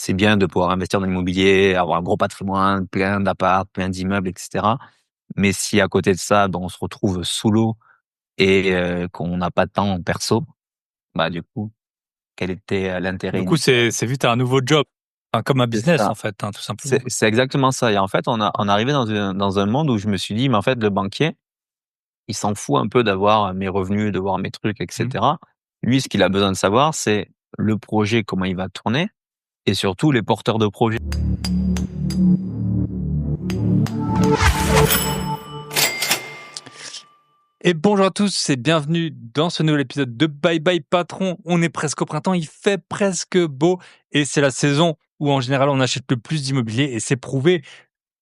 c'est bien de pouvoir investir dans l'immobilier, avoir un gros patrimoine, plein d'apparts, plein d'immeubles, etc. Mais si à côté de ça, ben, on se retrouve sous l'eau et qu'on n'a pas de temps en perso, bah du coup, quel était l'intérêt Du coup, initial? c'est vu, t'as un nouveau job. Enfin, comme un C'est business, ça. en fait, hein, tout C'est simplement. c'est exactement ça. Et en fait, on est arrivé dans un monde où je me suis dit, mais en fait, le banquier, il s'en fout un peu d'avoir mes revenus, de voir mes trucs, Mhm. etc. Lui, ce qu'il a besoin de savoir, c'est le projet, comment il va tourner, et surtout les porteurs de projets. Et bonjour à tous et bienvenue dans ce nouvel épisode de Bye Bye Patron. On est presque au printemps, il fait presque beau et c'est la saison où en général on achète le plus d'immobilier et c'est prouvé.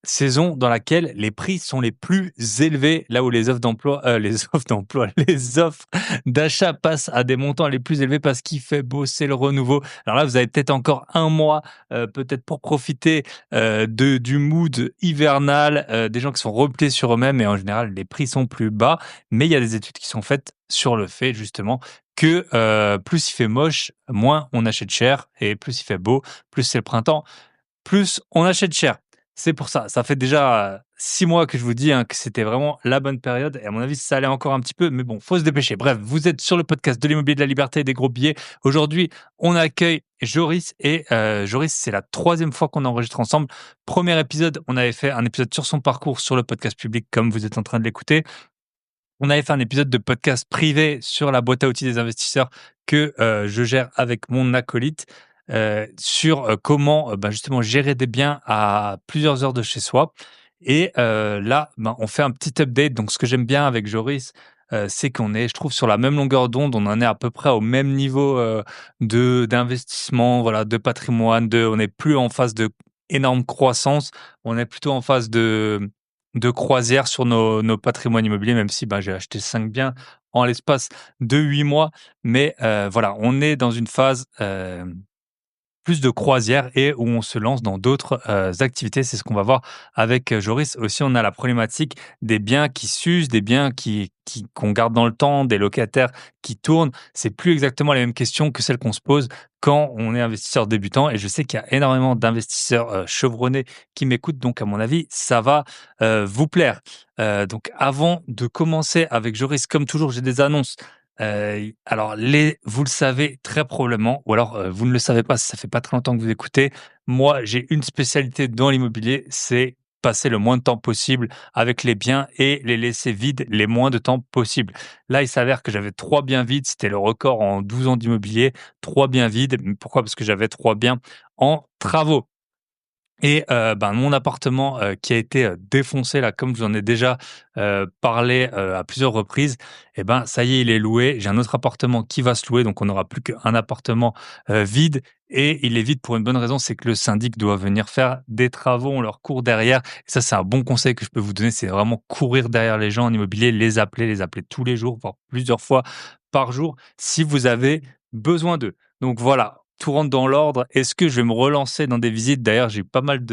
Saison dans laquelle les prix sont les plus élevés, là où les offres d'emploi, les offres d'emploi, les offres d'achat passent à des montants les plus élevés parce qu'il fait beau, c'est le renouveau. Alors là, vous avez peut-être encore un mois, peut-être pour profiter du mood hivernal, des gens qui sont repliés sur eux-mêmes et en général, les prix sont plus bas. Mais il y a des études qui sont faites sur le fait justement que plus il fait moche, moins on achète cher et plus il fait beau, plus c'est le printemps, plus on achète cher. C'est pour ça. Ça fait déjà 6 mois que je vous dis, hein, que c'était vraiment la bonne période et à mon avis, ça allait encore un petit peu, mais bon, faut se dépêcher. Bref, vous êtes sur le podcast de l'immobilier de la liberté et des gros billets. Aujourd'hui, on accueille Joris et Joris, c'est la 3e fois qu'on enregistre ensemble. Premier épisode, on avait fait un épisode sur son parcours sur le podcast public, comme vous êtes en train de l'écouter. On avait fait un épisode de podcast privé sur la boîte à outils des investisseurs que je gère avec mon acolyte sur comment bah, justement gérer des biens à plusieurs heures de chez soi. Et là, ben, on fait un petit update. Donc, ce que j'aime bien avec Joris, c'est qu'on est, je trouve, sur la même longueur d'onde. On en est à peu près au même niveau de d'investissement, voilà, de patrimoine. On n'est plus en phase de énorme croissance. On est plutôt en phase de croisière sur nos patrimoines immobiliers, même si ben, j'ai acheté 5 biens en l'espace de 8 mois. Mais voilà, on est dans une phase plus de croisière et où on se lance dans d'autres activités. C'est ce qu'on va voir avec Joris. Aussi, on a la problématique des biens qui s'usent, des biens qu'on garde dans le temps, des locataires qui tournent. C'est plus exactement les mêmes questions que celles qu'on se pose quand on est investisseur débutant. Et je sais qu'il y a énormément d'investisseurs chevronnés qui m'écoutent. Donc, à mon avis, ça va vous plaire. Donc, avant de commencer avec Joris, comme toujours, j'ai des annonces. Alors vous le savez très probablement ou alors, vous ne le savez pas si ça fait pas très longtemps que vous écoutez. Moi, j'ai une spécialité dans l'immobilier, c'est passer le moins de temps possible avec les biens et les laisser vides les moins de temps possible. Là, il s'avère que j'avais 3 biens vides, c'était le record en 12 ans d'immobilier, 3 biens vides. Pourquoi? Parce que j'avais 3 biens en travaux. Et ben, mon appartement, qui a été, défoncé là, comme je vous en ai déjà, parlé, à plusieurs reprises et ben, ça y est, il est loué. J'ai un autre appartement qui va se louer, donc on n'aura plus qu'un appartement, vide et il est vide pour une bonne raison, c'est que le syndic doit venir faire des travaux, on leur court derrière. Et ça, c'est un bon conseil que je peux vous donner, c'est vraiment courir derrière les gens en immobilier, les appeler tous les jours, voire plusieurs fois par jour, si vous avez besoin d'eux. Donc voilà, tout rentre dans l'ordre. Est-ce que je vais me relancer dans des visites? D'ailleurs, j'ai eu pas mal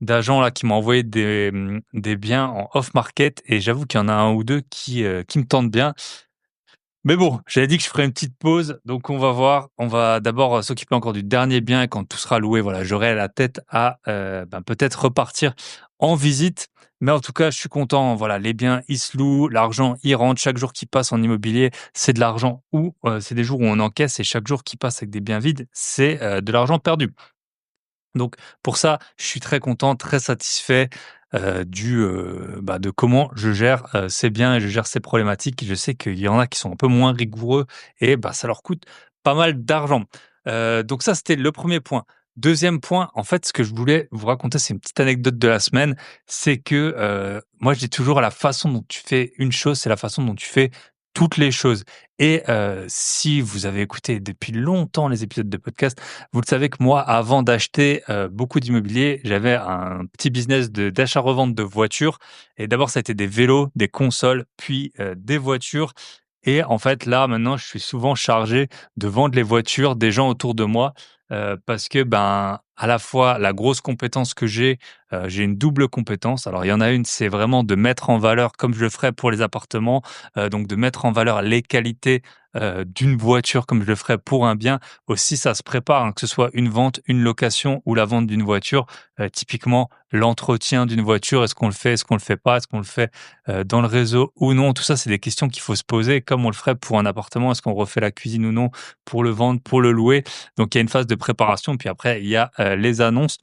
d'agents là qui m'ont envoyé des biens en off market et j'avoue qu'il y en a un ou 2 qui me tentent bien. Mais bon, j'avais dit que je ferais une petite pause, donc on va voir. On va d'abord s'occuper encore du dernier bien et quand tout sera loué, voilà, j'aurai la tête à ben, peut-être repartir en visite. Mais en tout cas, je suis content. Voilà, les biens, ils se louent, l'argent, il rentre. Chaque jour qui passe en immobilier, c'est de l'argent ou c'est des jours où on encaisse et chaque jour qui passe avec des biens vides, c'est de l'argent perdu. Donc pour ça, je suis très content, très satisfait, bah, de comment je gère, ces biens et je gère ces problématiques. Je sais qu'il y en a qui sont un peu moins rigoureux et bah, ça leur coûte pas mal d'argent. Donc ça, c'était le premier point. Deuxième point, en fait, ce que je voulais vous raconter, c'est une petite anecdote de la semaine. C'est que, moi, je dis toujours: «La façon dont tu fais une chose, c'est la façon dont tu fais toutes les choses» et si vous avez écouté depuis longtemps les épisodes de podcast, vous le savez que moi, avant d'acheter, beaucoup d'immobilier, j'avais un petit business d'achat-revente de voitures et d'abord, ça a été des vélos, des consoles, puis, des voitures et en fait, là, maintenant, je suis souvent chargé de vendre les voitures des gens autour de moi, parce que, ben, à la fois la grosse compétence que j'ai une double compétence. Alors il y en a une, c'est vraiment de mettre en valeur, comme je le ferais pour les appartements, donc de mettre en valeur les qualités, d'une voiture comme je le ferais pour un bien. Aussi, ça se prépare, hein, que ce soit une vente, une location ou la vente d'une voiture. Typiquement, l'entretien d'une voiture, est-ce qu'on le fait? Est-ce qu'on le fait pas? Est-ce qu'on le fait, dans le réseau ou non? Tout ça, c'est des questions qu'il faut se poser comme on le ferait pour un appartement. Est-ce qu'on refait la cuisine ou non pour le vendre, pour le louer? Donc il y a une phase de préparation, puis après il y a, les annonces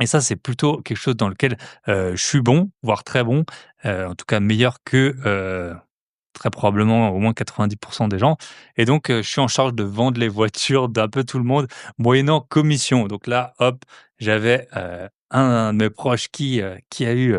et ça, c'est plutôt quelque chose dans lequel, je suis bon, voire très bon, en tout cas meilleur que, très probablement au moins 90 des gens et donc je suis en charge de vendre les voitures d'un peu tout le monde, moyennant commission. Donc là, hop, j'avais, un de mes proches qui a eu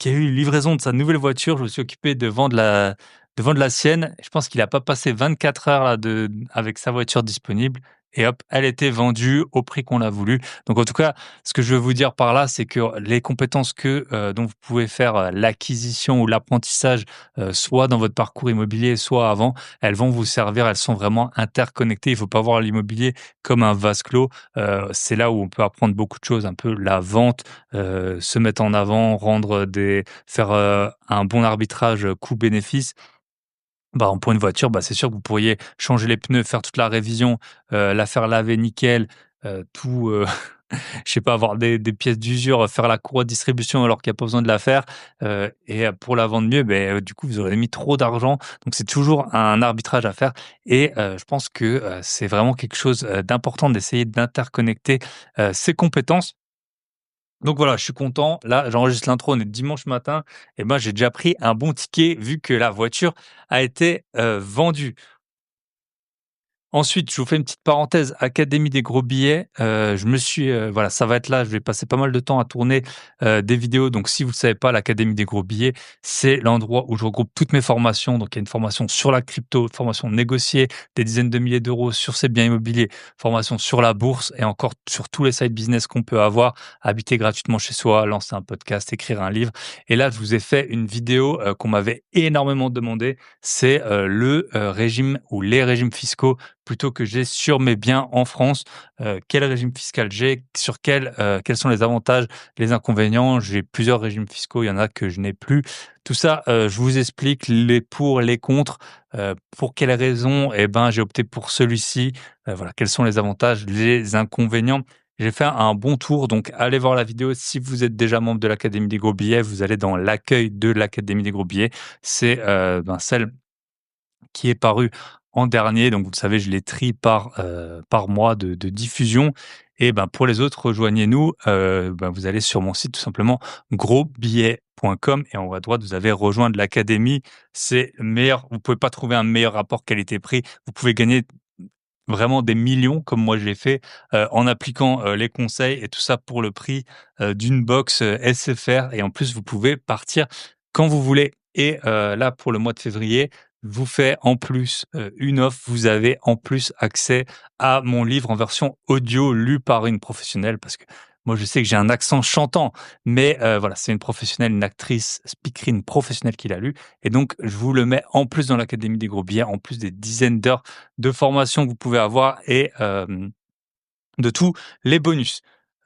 une livraison de sa nouvelle voiture. Je me suis occupé de vendre la sienne. Je pense qu'il a pas passé 24 heures là de avec sa voiture disponible et hop, elle était vendue au prix qu'on l'a voulu. Donc en tout cas, ce que je veux vous dire par là, c'est que les compétences dont vous pouvez faire, l'acquisition ou l'apprentissage, soit dans votre parcours immobilier, soit avant, elles vont vous servir, elles sont vraiment interconnectées. Il faut pas voir l'immobilier comme un vase clos. C'est là où on peut apprendre beaucoup de choses, un peu la vente, se mettre en avant, faire, un bon arbitrage, coût-bénéfice. Bah, pour une voiture, bah, c'est sûr que vous pourriez changer les pneus, faire toute la révision, la faire laver nickel, tout, je sais pas, avoir des pièces d'usure, faire la courroie de distribution alors qu'il y a pas besoin de la faire, pour la vendre mieux, du coup, vous aurez mis trop d'argent. Donc c'est toujours un arbitrage à faire et je pense que, c'est vraiment quelque chose, d'important d'essayer d'interconnecter, ses compétences. Donc voilà, je suis content. Là, j'enregistre l'intro, on est dimanche matin et ben, j'ai déjà pris un bon ticket vu que la voiture a été, vendue. Ensuite, je vous fais une petite parenthèse, Académie des gros billets, voilà, ça va être là, je vais passer pas mal de temps à tourner, des vidéos. Donc si vous ne le savez pas, l'Académie des gros billets, c'est l'endroit où je regroupe toutes mes formations. Donc il y a une formation sur la crypto, formation négocier des dizaines de milliers d'euros sur ses biens immobiliers, formation sur la bourse et encore sur tous les side business qu'on peut avoir, habiter gratuitement chez soi, lancer un podcast, écrire un livre. Et là, je vous ai fait une vidéo, qu'on m'avait énormément demandé, c'est, régime ou les régimes fiscaux plutôt que j'ai sur mes biens en France, quel régime fiscal j'ai, quels sont les avantages, les inconvénients. J'ai plusieurs régimes fiscaux, il y en a que je n'ai plus. Tout ça, je vous explique les pour, les contre, pour quelles raisons, eh ben, j'ai opté pour celui-ci, voilà, quels sont les avantages, les inconvénients. J'ai fait un bon tour, donc allez voir la vidéo. Si vous êtes déjà membre de l'Académie des gros billets, vous allez dans l'accueil de l'Académie des gros billets. C'est, celle qui est paru en dernier. Donc, vous le savez, je les trie par mois de diffusion. Et ben, pour les autres, rejoignez-nous. Vous allez sur mon site tout simplement grosbillets.com et en haut à droite, vous avez rejoindre l'académie. C'est meilleur. Vous pouvez pas trouver un meilleur rapport qualité-prix. Vous pouvez gagner vraiment des millions comme moi je l'ai fait, en appliquant, les conseils et tout ça pour le prix, d'une box, SFR et en plus vous pouvez partir quand vous voulez et là pour le mois de février, vous fais en plus, une offre. Vous avez en plus accès à mon livre en version audio lu par une professionnelle parce que moi je sais que j'ai un accent chantant, mais voilà, c'est une professionnelle, une actrice, speakerine professionnelle qui l'a lu et donc je vous le mets en plus dans l'académie des gros billets, en plus des dizaines d'heures de formation que vous pouvez avoir et de tous les bonus.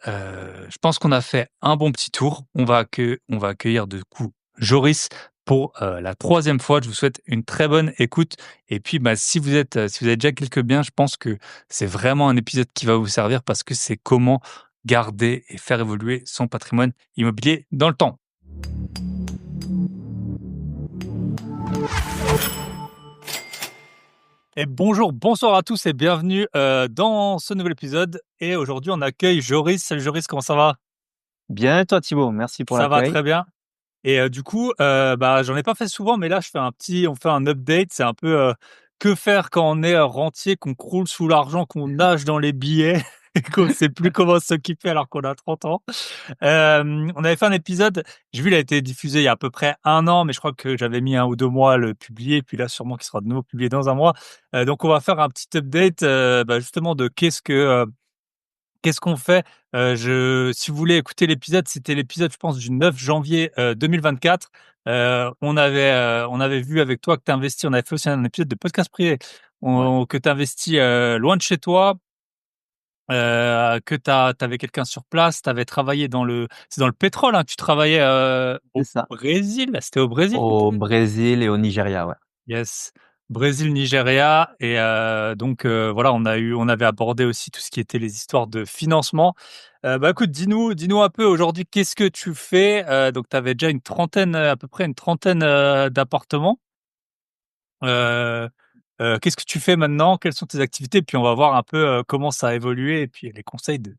Je pense qu'on a fait un bon petit tour. On va accueillir de coup Joris pour, la troisième fois. Je vous souhaite une très bonne écoute et puis, si vous avez déjà quelques biens, je pense que c'est vraiment un épisode qui va vous servir parce que c'est comment garder et faire évoluer son patrimoine immobilier dans le temps. Et bonjour, bonsoir à tous et bienvenue, dans ce nouvel épisode et aujourd'hui on accueille Joris. Salut Joris, comment ça va? Bien, et toi, Thibaut, merci pour Ça va l'accueil. très bien et du coup, j'en ai pas fait souvent mais là je fais on fait un update. C'est un peu, que faire quand on est, rentier, qu'on croule sous l'argent, qu'on nage dans les billets et qu'on sait plus comment s'occuper alors qu'on a 30 ans. On avait fait un épisode, j'ai vu il a été diffusé il y a à peu près 1 an, mais je crois que j'avais mis 1 ou 2 mois à le publier, puis là sûrement qu'il sera de nouveau publié dans 1 mois. Donc on va faire un petit update, justement de qu'est-ce qu'on fait. Si vous voulez écouter l'épisode, c'était l'épisode je pense du 9 janvier, 2024. On avait vu avec toi que tu investis, on avait fait aussi un épisode de podcast privé, Ouais. que tu investis, loin de chez toi que t'avais quelqu'un sur place, t'avais travaillé c'est dans le pétrole, hein, que tu travaillais, C'est au ça. Brésil? C'était au Brésil que tu Au Brésil et au Nigeria, ouais. Yes, Brésil, Nigeria et donc voilà, on avait abordé aussi tout ce qui était les histoires de financement. Bah, écoute, dis-nous un peu aujourd'hui qu'est-ce que tu fais? Donc tu avais déjà une trentaine, à peu près une trentaine, d'appartements. Heu Qu'est-ce que tu fais maintenant? Quelles sont tes activités? Puis on va voir un peu, comment ça a évolué et puis les conseils d'un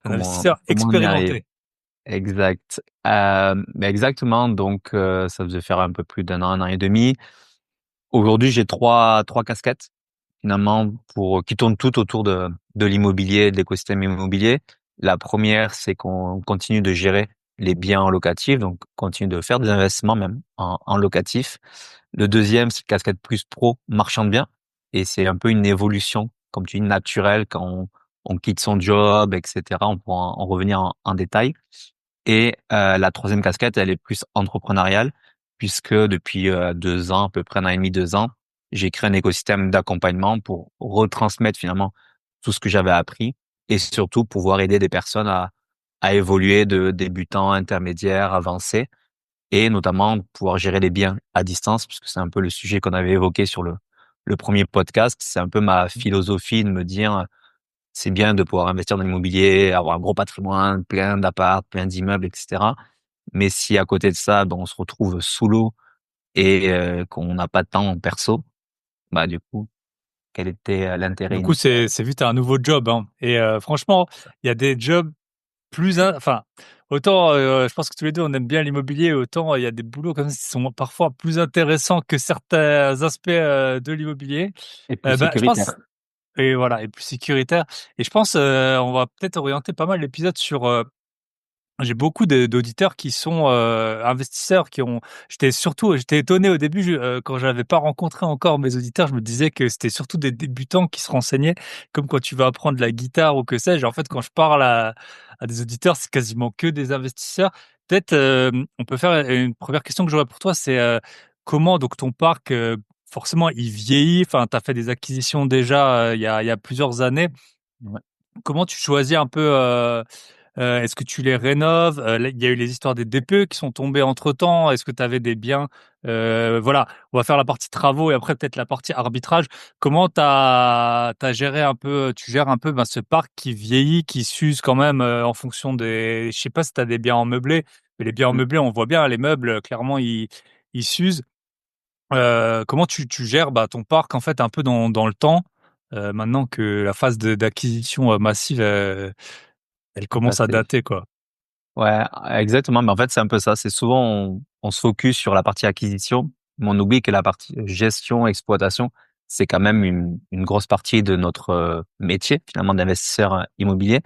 investisseur Comment on y arrive? expérimenté. Exact. Bah, exactement, donc ça faisait faire un peu plus d'1 an et demi. Aujourd'hui, j'ai trois casquettes, finalement, qui tournent toutes autour de l'immobilier, de l'écosystème immobilier. La première, c'est qu'on continue de gérer les biens en locatif, donc continue de faire des investissements même en locatif. Le deuxième, c'est une casquette plus pro, marchand de biens, et c'est un peu une évolution, comme tu dis, naturelle quand on quitte son job, et cetera. On pourra en revenir en détail. Et la troisième casquette, elle est plus entrepreneuriale, puisque depuis 2 ans, à peu près 1 an et demi, 2 ans, j'ai créé un écosystème d'accompagnement pour retransmettre finalement tout ce que j'avais appris et surtout pouvoir aider des personnes à évoluer de débutants, intermédiaires, avancés et notamment pouvoir gérer les biens à distance, puisque c'est un peu le sujet qu'on avait évoqué sur le premier podcast. C'est un peu ma philosophie de me dire, c'est bien de pouvoir investir dans l'immobilier, avoir un gros patrimoine, plein d'apparts, plein d'immeubles, et cetera. Mais si à côté de ça, ben, on se retrouve sous l'eau et qu'on n'a pas de temps en perso, bah du coup, quel était l'intérêt Du coup, initial? c'est vu tu as un nouveau job, hein et franchement, il y a des jobs enfin, autant, je pense que tous les 2 on aime bien l'immobilier, autant il y a des boulots comme ça qui sont parfois plus intéressants que certains aspects, de l'immobilier. Et plus Bah, je sécuritaire. pense et voilà et plus sécuritaire et je pense, on va peut-être orienter pas mal l'épisode sur, j'ai beaucoup d'auditeurs qui sont, investisseurs, qui ont j'étais étonné au début, quand j'avais pas rencontré encore mes auditeurs, je me disais que c'était surtout des débutants qui se renseignaient, comme quand tu vas apprendre la guitare ou que sais-je. En fait, quand je parle à des auditeurs, c'est quasiment que des investisseurs. Peut-être, on peut faire une première question que j'aurais pour toi, c'est, comment donc ton parc, forcément il vieillit, enfin tu as fait des acquisitions déjà, il y a plusieurs années. Ouais, Comment tu choisis un peu, est-ce que tu les rénoves? Là, il y a eu les histoires des DPE qui sont tombées entre-temps. Est-ce que tu avais des biens? Voilà, on va faire la partie travaux et après peut-être la partie arbitrage. Comment tu géré un peu, tu gères un peu, ben, ce parc qui vieillit, qui s'use quand même, en fonction des je sais pas si tu as des biens en meublé, mais les biens en mmh, meublé, on voit bien les meubles, clairement ils s'usent. Comment tu gères, bah, ton parc en fait un peu dans le temps, maintenant que la phase d'acquisition, massive, elle est commence à passé. dater, quoi? Ouais, exactement. Mais en fait, c'est un peu ça. C'est souvent on se focus sur la partie acquisition, mais on oublie que la partie gestion, exploitation, c'est quand même une grosse partie de notre métier finalement d'investisseur immobilier.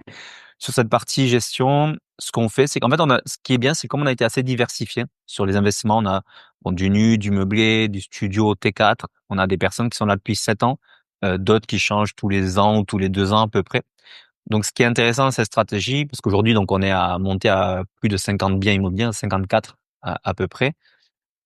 Sur cette partie gestion, ce qu'on fait, c'est qu'en fait, ce qui est bien, c'est comme on a été assez diversifié sur les investissements. On a bon, du nu, du meublé, du studio T4. On a des personnes qui sont là depuis 7 ans, d'autres qui changent tous les ans ou tous les 2 ans à peu près. Donc, ce qui est intéressant dans cette stratégie, parce qu'aujourd'hui, donc, on est à monter à plus de 50 biens immobiliers, 54 à peu près.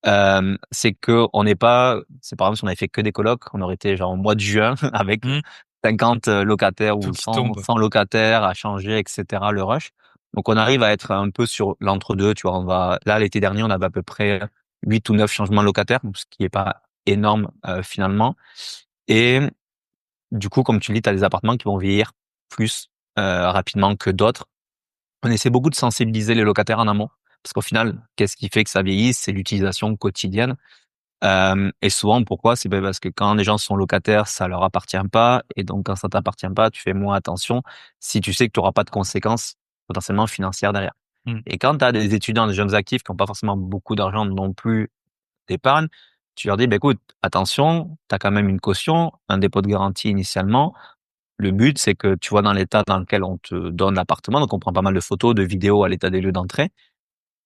C'est que on n'est pas, c'est par exemple si on avait fait que des colocs, on aurait été genre au mois de juin avec Mmh. 50 locataires Tout ou qui 100, tombe. 100 locataires à changer, etc. le rush. Donc on arrive à être un peu sur l'entre-deux, tu vois. Là, l'été dernier, on avait à peu près 8 ou 9 changements locataires, ce qui est pas énorme finalement. Et du coup, comme tu dis, tu as des appartements qui vont vieillir plus rapidement que d'autres. On essaie beaucoup de sensibiliser les locataires en amont, parce qu'au final, qu'est-ce qui fait que ça vieillit? C'est l'utilisation quotidienne. Et souvent, pourquoi? C'est ben parce que quand les gens sont locataires, ça leur appartient pas, et donc quand ça t'appartient pas, tu fais moins attention si tu sais que tu auras pas de conséquences potentiellement financières derrière. Mmh. Et quand tu as des étudiants, des jeunes actifs qui ont pas forcément beaucoup d'argent non plus d'épargne, tu leur dis, ben écoute, attention, tu as quand même une caution, un dépôt de garantie initialement. Le but, c'est que tu vois dans l'état dans lequel on te donne l'appartement, donc on prend pas mal de photos, de vidéos à l'état des lieux d'entrée.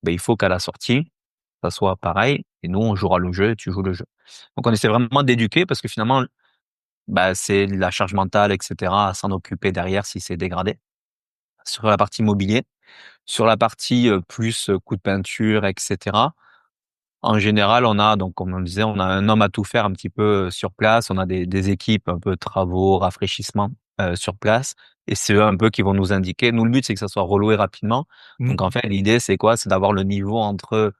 Ben, il faut qu'à la sortie, ça soit pareil. Et nous, on jouera le jeu et tu joues le jeu. Donc, on essaie vraiment d'éduquer parce que finalement, bah, c'est la charge mentale, et cetera, à s'en occuper derrière si c'est dégradé. Sur la partie immobilier, sur la partie plus coup de peinture, et cetera. En général, on a donc, comme on disait, on a un homme à tout faire un petit peu sur place. On a des équipes un peu travaux, rafraîchissement sur place et c'est eux un peu qui vont nous indiquer. Nous, le but, c'est que ça soit reloué rapidement. Mmh. Donc en fait, l'idée, c'est quoi? C'est d'avoir le niveau entre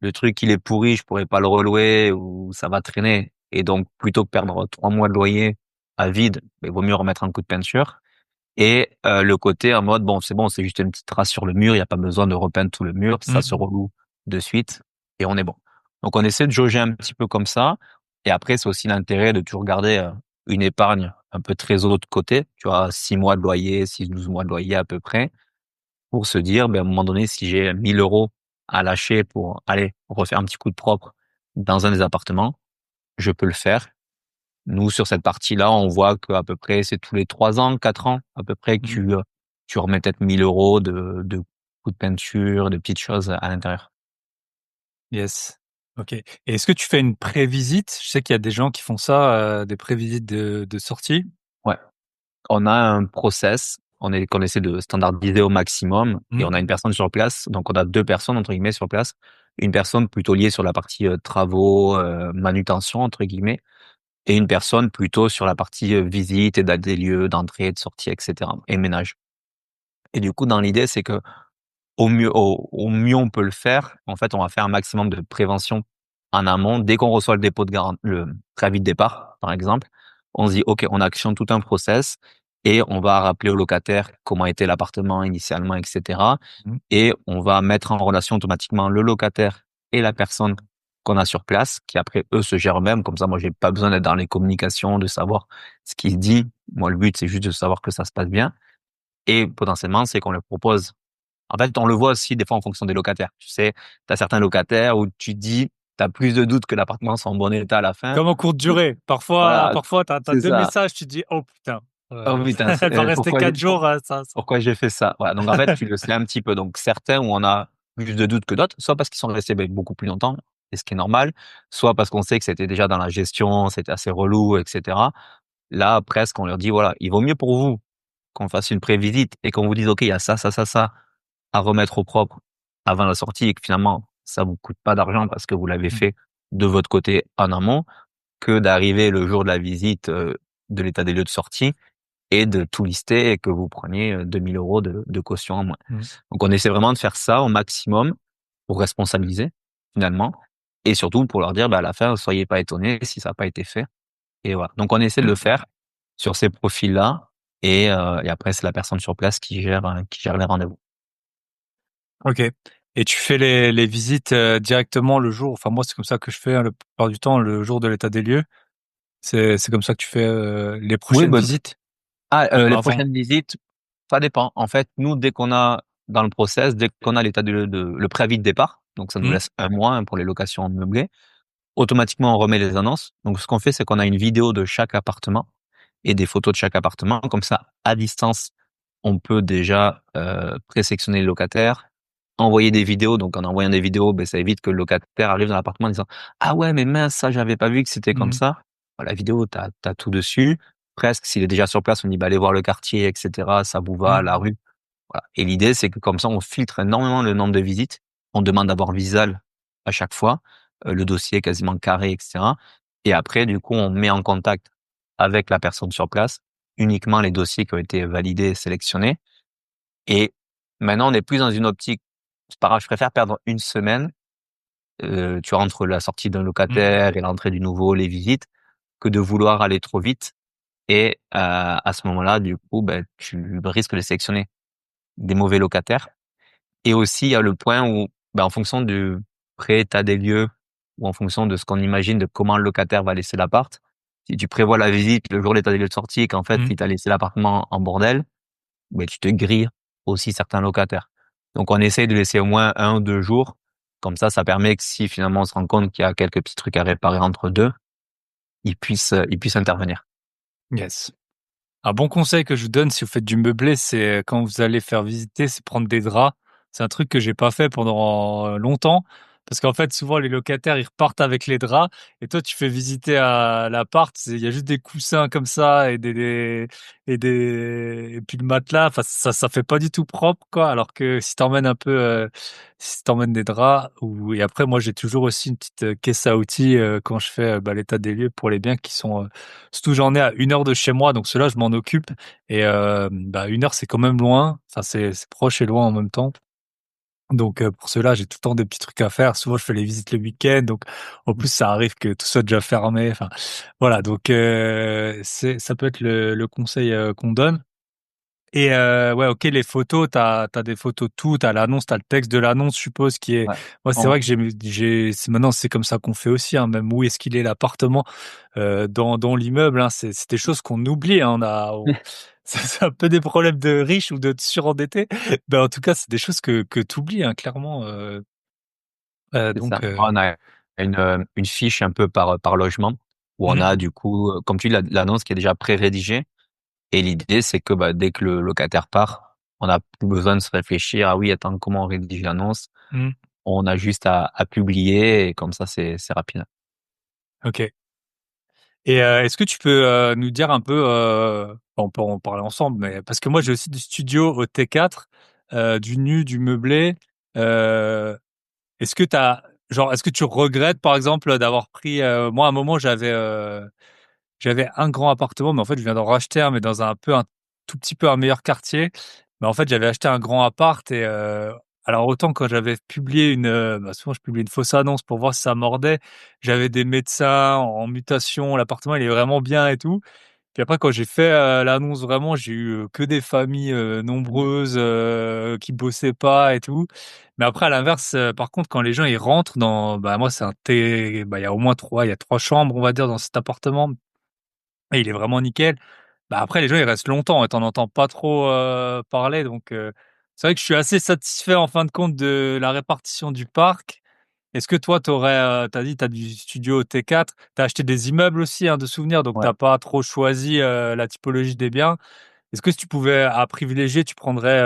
le truc, il est pourri, je pourrais pas le relouer ou ça va traîner. Et donc, plutôt que perdre 3 mois de loyer à vide, il vaut mieux remettre un coup de peinture. Et le côté en mode, bon, c'est bon, c'est juste une petite trace sur le mur, il n'y a pas besoin de repeindre tout le mur, ça se Mmh. reloue de suite et on est bon. Donc, on essaie de jauger un petit peu comme ça. Et après, c'est aussi l'intérêt de toujours garder une épargne un peu trésor de côté, tu vois, 6 mois de loyer, 6 12 mois de loyer à peu près, pour se dire, ben, à un moment donné, si j'ai 1 000 € à lâcher pour aller refaire un petit coup de propre dans un des appartements, je peux le faire. Nous, sur cette partie-là, on voit qu'à peu près, c'est tous les 3 ans, 4 ans, à peu près, que Mmh. tu remets peut-être 1 000 € de coups de peinture, de petites choses à l'intérieur. Yes. OK. Et est-ce que tu fais une prévisite? Je sais qu'il y a des gens qui font ça, des prévisites de sortie. Ouais. On a un process, qu'on essaie de standardiser au maximum et Mmh. on a une personne sur place. Donc, on a 2 personnes, entre guillemets, sur place. Une personne plutôt liée sur la partie, travaux, «manutention» entre guillemets et une personne plutôt sur la partie, visite, état des lieux, d'entrée, de sortie et cetera et ménage. Et du coup, dans l'idée, c'est que au mieux on peut le faire, en fait, on va faire un maximum de prévention en amont. Dès qu'on reçoit le dépôt de le préavis de départ, par exemple, on se dit: «OK, on actionne tout un process et on va rappeler au locataire comment était l'appartement initialement et cetera Mmh. et on va mettre en relation automatiquement le locataire et la personne qu'on a sur place qui après eux se gèrent eux-mêmes. Comme ça, moi, j'ai pas besoin d'être dans les communications, de savoir ce qui se dit. Moi, le but, c'est juste de savoir que ça se passe bien et potentiellement, c'est qu'on leur propose en fait, on le voit aussi des fois en fonction des locataires. Tu sais, tu as certains locataires où tu te dis, tu as plus de doutes que l'appartement soit en bon état à la fin. Comme en courte durée. Voilà, Parfois tu as c'est 2 ça. messages, tu te dis: «Oh putain, Oh putain, elle va rester pourquoi 4 jours, ça». pourquoi j'ai fait ça? Voilà, donc en fait, tu le sais un petit peu. Donc certains où on a plus de doutes que d'autres, soit parce qu'ils sont restés, beaucoup plus longtemps et ce qui est normal, soit parce qu'on sait que c'était déjà dans la gestion, c'était assez relou et cetera. Là, presque, on leur dit: «Voilà, il vaut mieux pour vous qu'on fasse une prévisite et qu'on vous dise: "OK, il y a ça, ça, ça, ça" à remettre au propre avant la sortie et que finalement ça vous coûte pas d'argent parce que vous l'avez Mmh. fait de votre côté en amont, que d'arriver le jour de la visite, de l'état des lieux de sortie et de tout lister et que vous preniez, 2 000 € de caution en moins. Mmh. Donc on essaie vraiment de faire ça au maximum pour responsabiliser finalement et surtout pour leur dire, à la fin, soyez pas étonnés si ça n'a pas été fait et voilà. Donc on essaie de le faire sur ces profils-là et après c'est la personne sur place qui gère les rendez-vous. OK. Et tu fais les visites, directement le jour, enfin moi c'est comme ça que je fais, hein, la plupart du temps, le jour de l'état des lieux. C'est comme ça que tu fais, les Oui, prochaines visites? Même les avant? prochaines visites, ça dépend. En fait, nous, dès qu'on a dans le process, dès qu'on a l'état de le préavis de départ, donc ça nous Mmh. laisse 1 mois, hein, pour les locations meublées, automatiquement, on remet les annonces. Donc ce qu'on fait, c'est qu'on a une vidéo de chaque appartement et des photos de chaque appartement. Comme ça, à distance, on peut déjà, présélectionner les locataires, envoyer des vidéos. Donc en envoyant des vidéos, ça évite que le locataire arrive dans l'appartement en disant: «Ah ouais, mais mince, ça, j'avais pas vu que c'était comme Mmh. ça». Bah, la vidéo, tu as tout dessus. Presque, s'il est déjà sur place, on dit: «Bah, allez voir le quartier et cetera, ça vous va, la Mmh. rue». Voilà et l'idée, c'est que comme ça, on filtre énormément le nombre de visites. On demande d'avoir Visal à chaque fois, le dossier quasiment carré et cetera et après, du coup, on met en contact avec la personne sur place, uniquement les dossiers qui ont été validés et sélectionnés et maintenant, on est plus dans une optique c'est pas grave, je préfère perdre une semaine, tu vois, entre la sortie d'un Mmh. locataire et l'entrée du nouveau, les visites, que de vouloir aller trop vite et à ce moment-là, du coup, tu risques de sélectionner des mauvais locataires et aussi, il y a le point où, en fonction du pré-état des lieux ou en fonction de ce qu'on imagine de comment le locataire va laisser l'appart, si tu prévois la visite le jour de l'état des lieux de sortie et qu'en fait, Mmh. il t'a laissé l'appartement en bordel, tu te grilles aussi certains locataires. Donc on essaye de laisser au moins 1 ou 2 jours. Comme ça permet que si finalement on se rend compte qu'il y a quelques petits trucs à réparer entre deux, ils puissent intervenir. Yes. Un bon conseil que je vous donne si vous faites du meublé, c'est, quand vous allez faire visiter, c'est prendre des draps. C'est un truc que j'ai pas fait pendant, longtemps. Parce qu'en fait, souvent, les locataires, ils repartent avec les draps et toi, tu fais visiter à l'appart, il y a juste des coussins comme ça et puis le matelas. Enfin, ça fait pas du tout propre, quoi. Alors que si t'emmènes un peu, si t'emmènes des draps ou, et après, moi, j'ai toujours aussi une petite caisse à outils quand je fais bah, l'état des lieux pour les biens qui sont, surtout j'en ai à 1 heure de chez moi, donc cela je m'en occupe. Et bah, 1 heure, c'est quand même loin. Enfin, c'est proche et loin en même temps. Donc pour cela, j'ai tout le temps des petits trucs à faire. Souvent, je fais les visites le week-end, donc en plus, ça arrive que tout soit déjà fermé. Enfin, voilà, donc ça peut être le conseil qu'on donne. Et ouais, ok, les photos, t'as des photos de tout, t'as l'annonce, t'as le texte de l'annonce, je suppose, qui est. Ouais. Moi, c'est On- vrai que maintenant, c'est comme ça qu'on fait aussi, hein, même où est-ce qu'il est l'appartement dans l'immeuble. Hein, c'est des choses qu'on oublie. Hein, c'est un peu des problèmes de riches ou de surendettés. Ben, en tout cas, c'est des choses que tu oublies, hein, clairement. c'est ça. Donc, On a une fiche un peu par logement où on mhm, a du coup, comme tu dis, l'annonce qui est déjà pré-rédigée. Et l'idée, c'est que bah, dès que le locataire part, on n'a plus besoin de se réfléchir. Ah oui, attends, comment on rédige l'annonce? mhm, On a juste à publier et comme ça, c'est rapide. ok. Et est-ce que tu peux nous dire un peu, on peut en parler ensemble, mais parce que moi j'ai aussi du studio au T4, du nu, du meublé. Euh, est-ce que tu regrettes par exemple d'avoir pris, moi à un moment j'avais un grand appartement, mais en fait je viens d'en racheter un, mais dans un tout petit peu un meilleur quartier. Mais en fait j'avais acheté un grand appart et alors autant quand j'avais publié bah, souvent je publiais une fausse annonce pour voir si ça mordait. J'avais des médecins en mutation, l'appartement il est vraiment bien et tout. Puis après, quand j'ai fait l'annonce, vraiment, j'ai eu que des familles nombreuses qui bossaient pas et tout. Mais après, à l'inverse, par contre, quand les gens ils rentrent bah moi c'est un T, bah il y a au moins il y a 3 chambres, on va dire, dans cet appartement, et il est vraiment nickel. Bah après, les gens ils restent longtemps et t'en entends pas trop parler, donc c'est vrai que je suis assez satisfait en fin de compte de la répartition du parc. Est-ce que toi, t'as dit, t'as du studio T4, t'as acheté des immeubles aussi, hein, de souvenirs, donc Ouais. t'as pas trop choisi la typologie des biens. Est-ce que si tu pouvais à privilégier, tu prendrais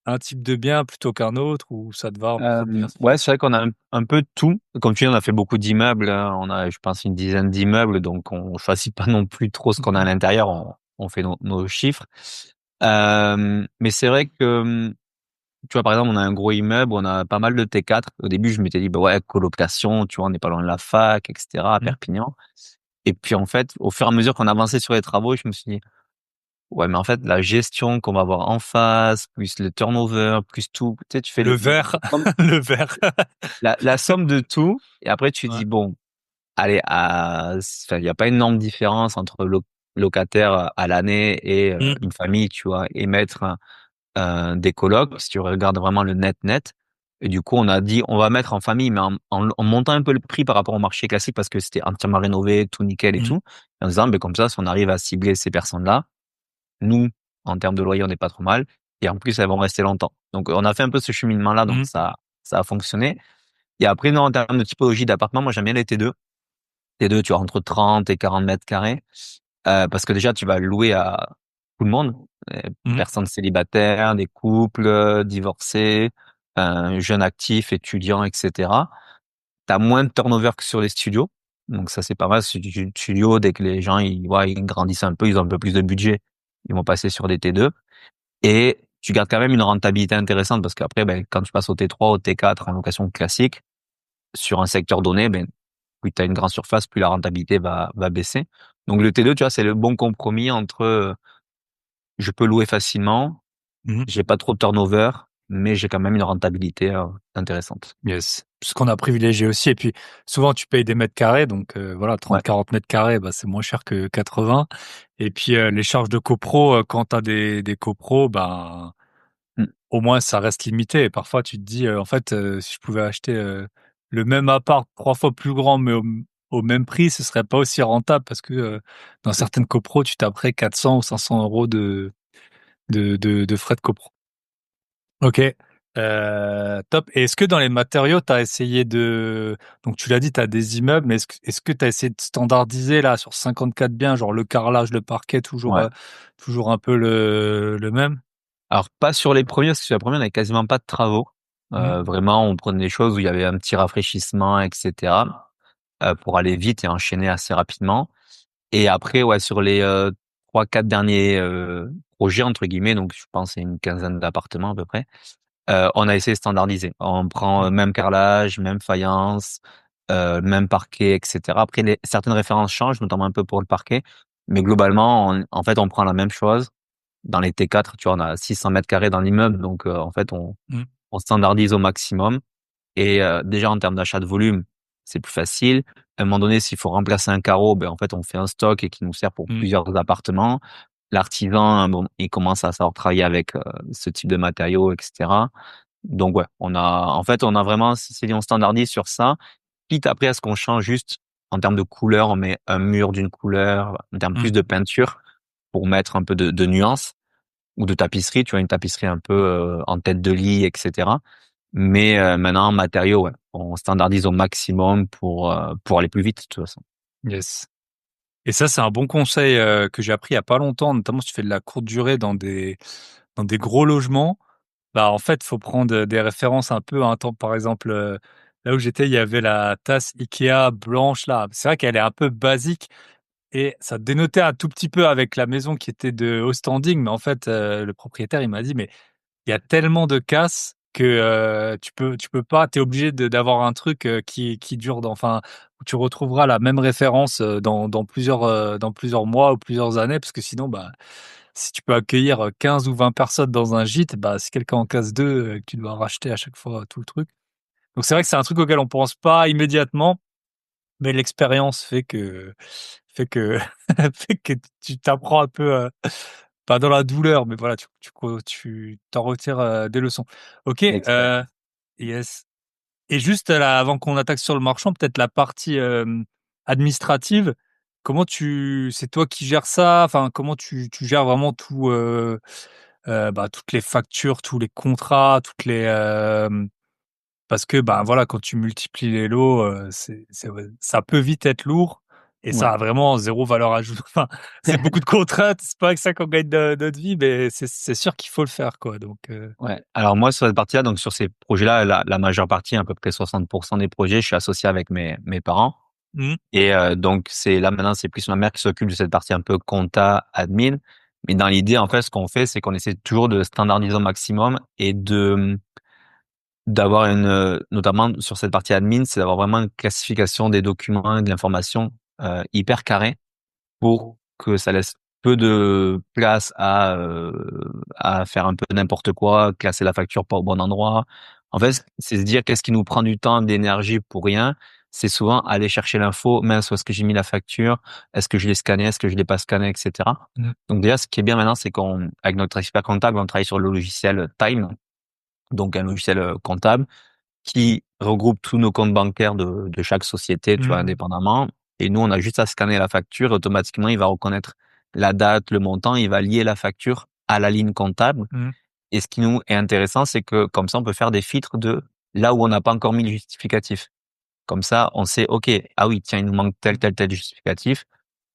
un type de bien plutôt qu'un autre, ou ça te va, en plus, c'est Ouais, diversifié? c'est vrai qu'on a un peu de tout. Comme tu dis, on a fait beaucoup d'immeubles. Hein. On a, je pense, une dizaine d'immeubles, donc on choisit pas non plus trop ce qu'on a à Mhm. l'intérieur. On fait nos chiffres. Mais c'est vrai que, tu vois, par exemple, on a un gros immeuble, on a pas mal de T4. Au début, je m'étais dit, bah ouais, colocation, tu vois, on n'est pas loin de la fac, etc., à Mhm. Perpignan. Et puis, en fait, au fur et à mesure qu'on avançait sur les travaux, je me suis dit, ouais, mais en fait, la gestion qu'on va avoir en face, plus le turnover, plus tout, tu sais, tu fais Le vert, le vert. la somme de tout, et après tu Ouais. dis bon, allez, enfin, il n'y a pas une énorme différence entre locataire à l'année et Mhm. une famille, tu vois, et mettre des colocs, si tu regardes vraiment le net. Et du coup, on a dit, on va mettre en famille, mais en montant un peu le prix par rapport au marché classique parce que c'était entièrement rénové, tout nickel et Mhm. tout. Et en disant, ben, comme ça, si on arrive à cibler ces personnes-là, nous, en termes de loyer, on n'est pas trop mal. Et en plus, elles vont rester longtemps. Donc, on a fait un peu ce cheminement-là, donc Mhm. ça a fonctionné. Et après, non, en termes de typologie d'appartement, moi, j'aime bien les T2. T2, tu as entre 30 et 40 mètres carrés. Parce que déjà, tu vas louer à tout le monde. Mhm. Personnes célibataires, des couples, divorcés, jeunes actifs, étudiants, etc. Tu as moins de turnover que sur les studios. Donc ça, c'est pas mal. C'est du studio, dès que les gens ils grandissent un peu, ils ont un peu plus de budget, ils vont passer sur des T2. Et tu gardes quand même une rentabilité intéressante parce qu'après, ben, quand tu passes au T3, au T4 en location classique, sur un secteur donné, ben, plus tu as une grande surface, plus la rentabilité va baisser. Donc le T2, tu vois, c'est le bon compromis entre je peux louer facilement, Mhm. j'ai pas trop de turnover, mais j'ai quand même une rentabilité intéressante. Yes. Ce qu'on a privilégié aussi. Et puis, souvent, tu payes des mètres carrés. Donc, voilà, Ouais. 30-40 mètres carrés, bah, c'est moins cher que 80. Et puis, les charges de copro, quand tu as des copros, bah, Mm. au moins, ça reste limité. Et parfois, tu te dis, en fait, si je pouvais acheter le même appart 3 fois plus grand, mais au même prix, ce serait pas aussi rentable parce que dans C'est certaines copros, tu taperais 400 ou 500 euros de frais de copro. Ok, top. Et est-ce que dans les matériaux, tu as essayé de... Donc tu l'as dit, tu as des immeubles, mais est-ce que tu as essayé de standardiser là sur 54 biens, genre le carrelage, le parquet, Ouais. toujours un peu le même? Alors pas sur les premiers, parce que sur les premiers, on avait quasiment pas de travaux. Mmh. Vraiment, on prenait des choses où il y avait un petit rafraîchissement, et cetera, pour aller vite et enchaîner assez rapidement. Et après, ouais, sur les 3-4 derniers projets entre guillemets, donc je pense c'est une quinzaine d'appartements à peu près. On a essayé de standardiser. On prend Mmh. même carrelage, même faïence, même parquet, et cetera. Après, certaines références changent, notamment un peu pour le parquet, mais globalement, en fait, on prend la même chose. Dans les T4, tu vois, on a 600 mètres carrés dans l'immeuble, donc en fait, Mmh. on standardise au maximum. Et déjà en termes d'achat de volume, c'est plus facile. À un moment donné, s'il faut remplacer un carreau, ben en fait, on fait un stock et qui nous sert pour Mmh. plusieurs appartements. L'artisan, bon, il commence à savoir travailler avec ce type de matériaux, et cetera. Donc ouais, en fait, on a vraiment, c'est dit, on standardise sur ça. Quitte après à ce qu'on change juste en termes de couleur, on met un mur d'une couleur, en termes Mmh. plus de peinture pour mettre un peu de nuance ou de tapisserie, tu vois, une tapisserie un peu en tête de lit, et cetera. Mais maintenant, en matériaux, ouais, on standardise au maximum pour aller plus vite, de toute façon. Yes. Et ça, c'est un bon conseil, que j'ai appris il y a pas longtemps, notamment si tu fais de la courte durée dans des gros logements. Bah, en fait, faut prendre, des références un peu un temps par exemple, là où j'étais, il y avait la tasse IKEA blanche là. C'est vrai qu'elle est un peu basique et ça dénotait un tout petit peu avec la maison qui était de haut standing, mais en fait, le propriétaire, il m'a dit: «Mais il y a tellement de casse que, tu peux pas, tu es obligé d'avoir un truc, qui dure où tu retrouveras la même référence, dans plusieurs mois ou plusieurs années parce que sinon, bah, si tu peux accueillir, 15 ou 20 personnes dans un gîte, bah, si quelqu'un en casse 2, que tu dois racheter à chaque fois tout le truc. Donc c'est vrai que c'est un truc auquel on pense pas immédiatement, mais l'expérience fait que fait que tu t'apprends un peu, pas dans la douleur, mais voilà, tu t'en retires, des leçons. OK, L'expérience. yes. Et juste là, avant qu'on attaque sur le marchand, peut-être la partie, administrative. Comment tu c'est toi qui gères ça? Enfin, comment tu gères vraiment tout, bah, toutes les factures, tous les contrats, toutes les, parce que, ben, voilà, quand tu multiplies les lots, c'est ouais, ça peut vite être lourd et Ouais. ça a vraiment zéro valeur ajoutée. Enfin, c'est beaucoup de contraintes, c'est pas avec ça qu'on gagne no notre vie, mais c'est sûr qu'il faut le faire, quoi, donc Ouais. Alors moi, sur cette partie-là, donc sur ces projets-là, la majeure partie, à peu près 60% des projets, je suis associé avec mes parents. mmh, Et donc c'est là maintenant, c'est plus ma mère qui s'occupe de cette partie un peu compta, admin. Mais dans l'idée, en fait, ce qu'on fait, c'est qu'on essaie toujours de standardiser au maximum et d'avoir notamment sur cette partie admin, c'est d'avoir vraiment une classification des documents et de l'information hyper carrée pour que ça laisse peu de place à faire un peu n'importe quoi, classer la facture pas au bon endroit. En fait, c'est se dire qu'est-ce qui nous prend du temps, de l'énergie pour rien. C'est souvent aller chercher l'info, mince, où est-ce que j'ai mis la facture? Est-ce que je l'ai scanné? Est-ce que je l'ai pas scanné, etc. mmh, Donc déjà, ce qui est bien maintenant, c'est avec notre expert comptable, on travaille sur le logiciel Time, donc un logiciel comptable qui regroupe tous nos comptes bancaires de chaque société, tu vois, mmh, indépendamment. Et nous, on a juste à scanner la facture et automatiquement, il va reconnaître la date, le montant, il va lier la facture à la ligne comptable. mmh, Et ce qui nous est intéressant, c'est que comme ça, on peut faire des filtres de là où on n'a pas encore mis le justificatif. Comme ça, on sait, OK, ah oui, tiens, il nous manque tel, tel, tel justificatif.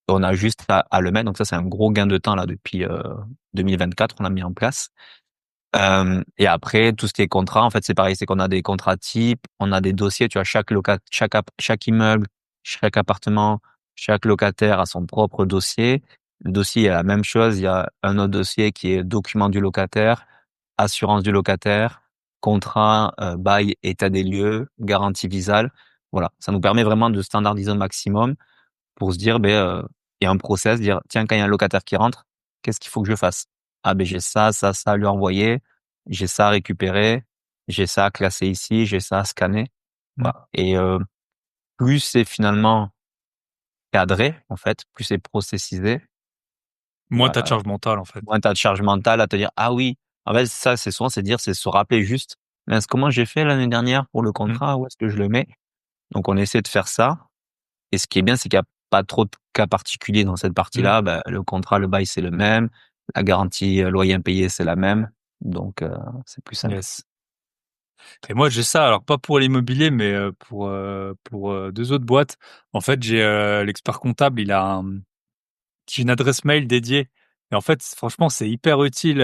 On a juste à le mettre. Donc ça, c'est un gros gain de temps là depuis 2024, on a mis en place. Et après, tout ce qui est contrat, en fait, c'est pareil, c'est qu'on a des contrats types, on a des dossiers, tu vois, chaque immeuble, chaque appartement, chaque locataire a son propre dossier. Le dossier, il y a la même chose, il y a un autre dossier qui est document du locataire, assurance du locataire, contrat, bail, état des lieux, garantie visale. Voilà, ça nous permet vraiment de standardiser au maximum pour se dire, ben, il y a un process, dire, tiens, quand il y a un locataire qui rentre, qu'est-ce qu'il faut que je fasse? Ah, ben, j'ai ça, ça, ça à lui envoyer, j'ai ça à récupérer, j'ai ça à classer ici, j'ai ça à scanner. mmh. Voilà. Et plus c'est finalement cadré, en fait, plus c'est processisé, Moins tu de euh, charge mentale, en fait. moins tu as de charge mentale à te dire, ah oui, en fait, ça, c'est souvent, c'est se rappeler juste, mince, comment j'ai fait l'année dernière pour le Mmh, contrat, où est-ce que je le mets? Donc, on essaie de faire ça. Et ce qui est bien, c'est qu'il y a pas trop de cas particuliers dans cette mmh, partie-là. Bah, le contrat, le bail, c'est le même. La garantie loyer impayé, c'est la même. Donc, c'est plus simple. yes. Et moi, j'ai ça, alors pas pour l'immobilier, mais pour, 2 autres boîtes. En fait, j'ai, l'expert comptable, j'ai une adresse mail dédiée et en fait, franchement, c'est hyper utile,